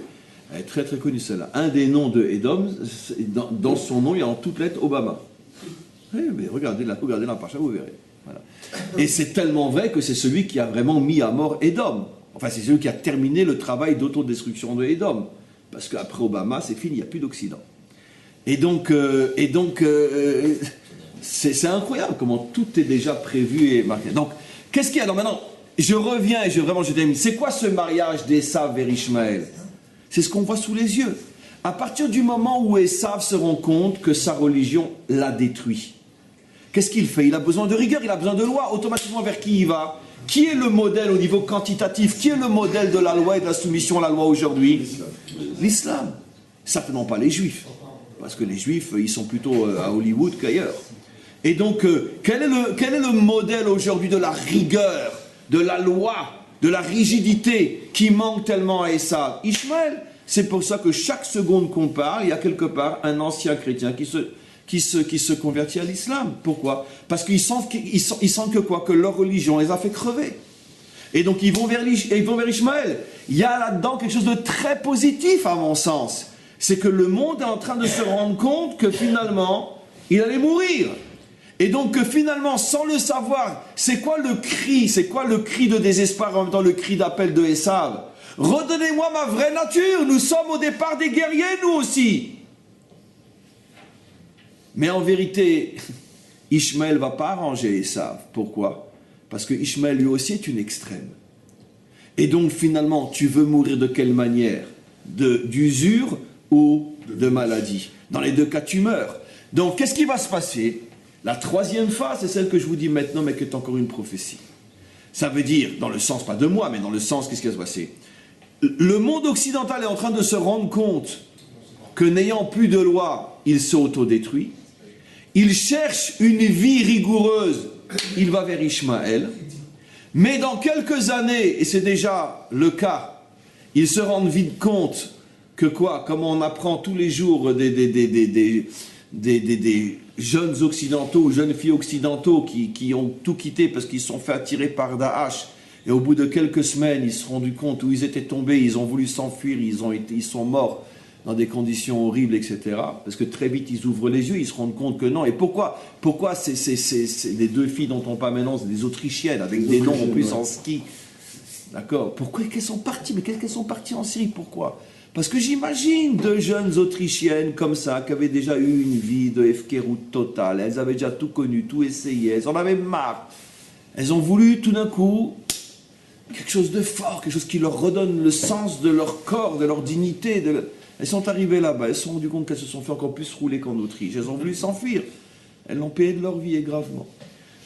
Elle est très très connue celle-là. Un des noms de Edom, dans son nom, il y a en toutes lettres Obama. Oui, mais regardez la parcha, vous verrez. Voilà. Et c'est tellement vrai que c'est celui qui a vraiment mis à mort Edom. Enfin, c'est celui qui a terminé le travail d'autodestruction de Edom. Parce qu'après Obama, c'est fini, il n'y a plus d'Occident. Et donc c'est incroyable comment tout est déjà prévu et marqué. Donc, qu'est-ce qu'il y a? Donc maintenant, je reviens et je termine. C'est quoi ce mariage d'Esav vers Ishmaël? C'est ce qu'on voit sous les yeux. À partir du moment où Esav se rend compte que sa religion l'a détruit, qu'est-ce qu'il fait? Il a besoin de rigueur, il a besoin de loi. Automatiquement, vers qui il va? Qui est le modèle au niveau quantitatif? Qui est le modèle de la loi et de la soumission à la loi aujourd'hui? L'islam. Certainement pas les juifs. Parce que les juifs, ils sont plutôt à Hollywood qu'ailleurs. Et donc, quel est le modèle aujourd'hui de la rigueur, de la loi, de la rigidité qui manque tellement à Esav? Ishmaël. C'est pour ça que chaque seconde qu'on parle, il y a quelque part un ancien chrétien qui se convertit à l'islam. Pourquoi? Parce qu'ils sentent que quoi? Que leur religion les a fait crever. Et donc ils vont vers Ishmaël. Il y a là-dedans quelque chose de très positif à mon sens. C'est que le monde est en train de se rendre compte que finalement, il allait mourir. Et donc que finalement, sans le savoir, c'est quoi le cri de désespoir, en même temps le cri d'appel de Esav? Redonnez-moi ma vraie nature, nous sommes au départ des guerriers, nous aussi. Mais en vérité, Ishmaël ne va pas arranger Esav. Pourquoi? Parce que Ishmaël lui aussi est une extrême. Et donc finalement, tu veux mourir de quelle manière? D'usure ou de maladie? Dans les deux cas, tu meurs. Donc qu'est-ce qui va se passer? La troisième phase, c'est celle que je vous dis maintenant, mais qui est encore une prophétie. Ça veut dire, dans le sens, pas de moi, mais dans le sens, qu'est-ce qui va se passer? Le monde occidental est en train de se rendre compte que n'ayant plus de loi, il s'autodétruit. Il cherche une vie rigoureuse, il va vers Ishmaël. Mais dans quelques années, et c'est déjà le cas, ils se rendent vite compte que quoi? Comme on apprend tous les jours des jeunes occidentaux ou jeunes filles occidentaux qui ont tout quitté parce qu'ils se sont fait attirer par Daesh. Et au bout de quelques semaines, ils se sont rendus compte où ils étaient tombés, ils ont voulu s'enfuir, ils sont morts dans des conditions horribles, etc. Parce que très vite, ils ouvrent les yeux, ils se rendent compte que non. Et pourquoi les deux filles dont on parle maintenant, c'est des Autrichiennes, avec des noms en plus en ski. D'accord? Pourquoi qu'elles sont parties? Mais qu'elles sont parties en Syrie? Pourquoi? Parce que j'imagine deux jeunes Autrichiennes comme ça, qui avaient déjà eu une vie de Hefkerut totale. Elles avaient déjà tout connu, tout essayé. Elles en avaient marre. Elles ont voulu tout d'un coup quelque chose de fort, quelque chose qui leur redonne le sens de leur corps, de leur dignité. Elles sont arrivées là-bas, elles se sont rendues compte qu'elles se sont fait encore plus rouler qu'en Autriche. Elles ont voulu s'enfuir. Elles l'ont payé de leur vie et gravement.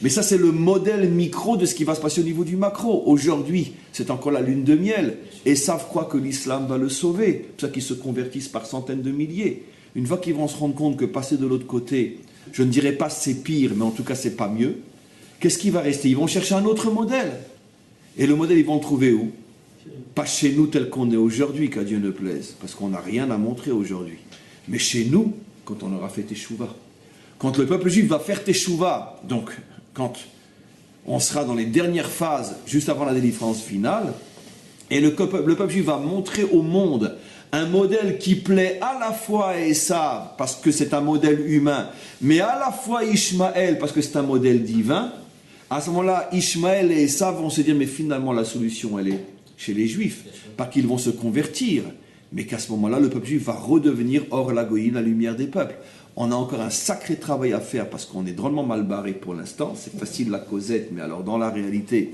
Mais ça, c'est le modèle micro de ce qui va se passer au niveau du macro. Aujourd'hui, c'est encore la lune de miel. Et savent croient que l'islam va le sauver. C'est pour ça qu'ils se convertissent par centaines de milliers. Une fois qu'ils vont se rendre compte que passer de l'autre côté, je ne dirais pas c'est pire, mais en tout cas c'est pas mieux, qu'est-ce qui va rester? Ils vont chercher un autre modèle. Et le modèle, ils vont le trouver où? Pas chez nous tel qu'on est aujourd'hui, qu'à Dieu ne plaise, parce qu'on n'a rien à montrer aujourd'hui. Mais chez nous, quand on aura fait Teshuva. Quand le peuple juif va faire Teshuva, donc quand on sera dans les dernières phases, juste avant la délivrance finale, et le peuple juif va montrer au monde un modèle qui plaît à la fois à Esav, parce que c'est un modèle humain, mais à la fois Ishmaël, parce que c'est un modèle divin. À ce moment-là, Ishmaël et Esav vont se dire, mais finalement la solution, elle est chez les Juifs. Pas qu'ils vont se convertir, mais qu'à ce moment-là, le peuple juif va redevenir Or Lagoïm, la lumière des peuples. On a encore un sacré travail à faire, parce qu'on est drôlement mal barré pour l'instant. C'est facile la causette, mais alors dans la réalité,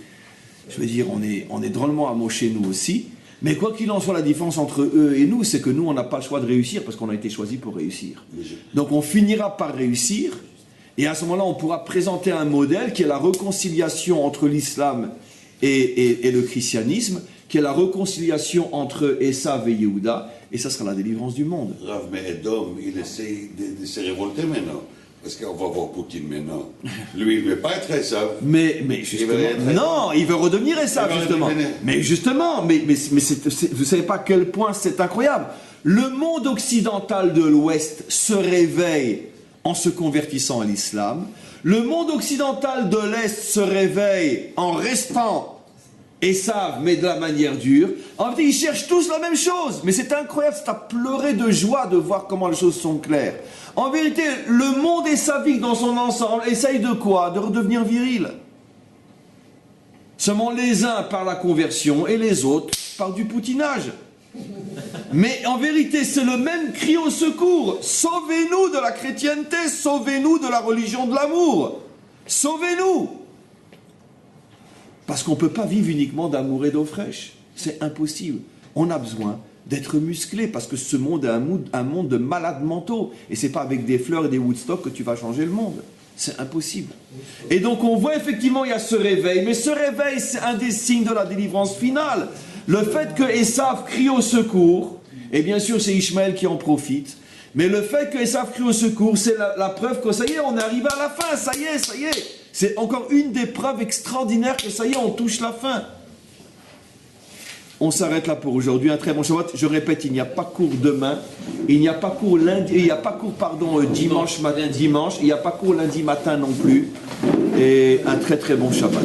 je veux dire, on est drôlement amochés nous aussi. Mais quoi qu'il en soit, la différence entre eux et nous, c'est que nous, on n'a pas le choix de réussir, parce qu'on a été choisi pour réussir. Donc on finira par réussir. Et à ce moment-là, on pourra présenter un modèle qui est la réconciliation entre l'islam et le christianisme, qui est la réconciliation entre Esav et Yehuda, et ça sera la délivrance du monde. Rav, mais Edom, il essaie de se révolter maintenant. Parce qu'on va voir Poutine maintenant. Lui, il ne veut pas être Esav. Mais justement, non, il veut redevenir Esav, justement. Mais justement, mais vous ne savez pas à quel point c'est incroyable. Le monde occidental de l'Ouest se réveille en se convertissant à l'islam. Le monde occidental de l'Est se réveille en restant Esav, mais de la manière dure. En fait, ils cherchent tous la même chose. Mais c'est incroyable, c'est à pleurer de joie de voir comment les choses sont claires. En vérité, le monde esavique dans son ensemble essaye de quoi? De redevenir viril. Seulement les uns par la conversion et les autres par du poutinage. Mais en vérité, c'est le même cri au secours. Sauvez-nous de la chrétienté, sauvez-nous de la religion de l'amour. Sauvez-nous. Parce qu'on ne peut pas vivre uniquement d'amour et d'eau fraîche. C'est impossible. On a besoin d'être musclé, parce que ce monde est un monde de malades mentaux. Et ce n'est pas avec des fleurs et des Woodstock que tu vas changer le monde. C'est impossible. Et donc on voit effectivement, il y a ce réveil. Mais ce réveil, c'est un des signes de la délivrance finale. Le fait que Esav crie au secours, et bien sûr c'est Ishmaël qui en profite, mais le fait que Esav crie au secours, c'est la preuve que ça y est, on est arrivé à la fin, ça y est. C'est encore une des preuves extraordinaires que ça y est, on touche la fin. On s'arrête là pour aujourd'hui. Un très bon Shabbat. Je répète, il n'y a pas cours demain, il n'y a pas cours lundi, il n'y a pas cours dimanche matin, il n'y a pas cours lundi matin non plus. Et un très très bon Shabbat.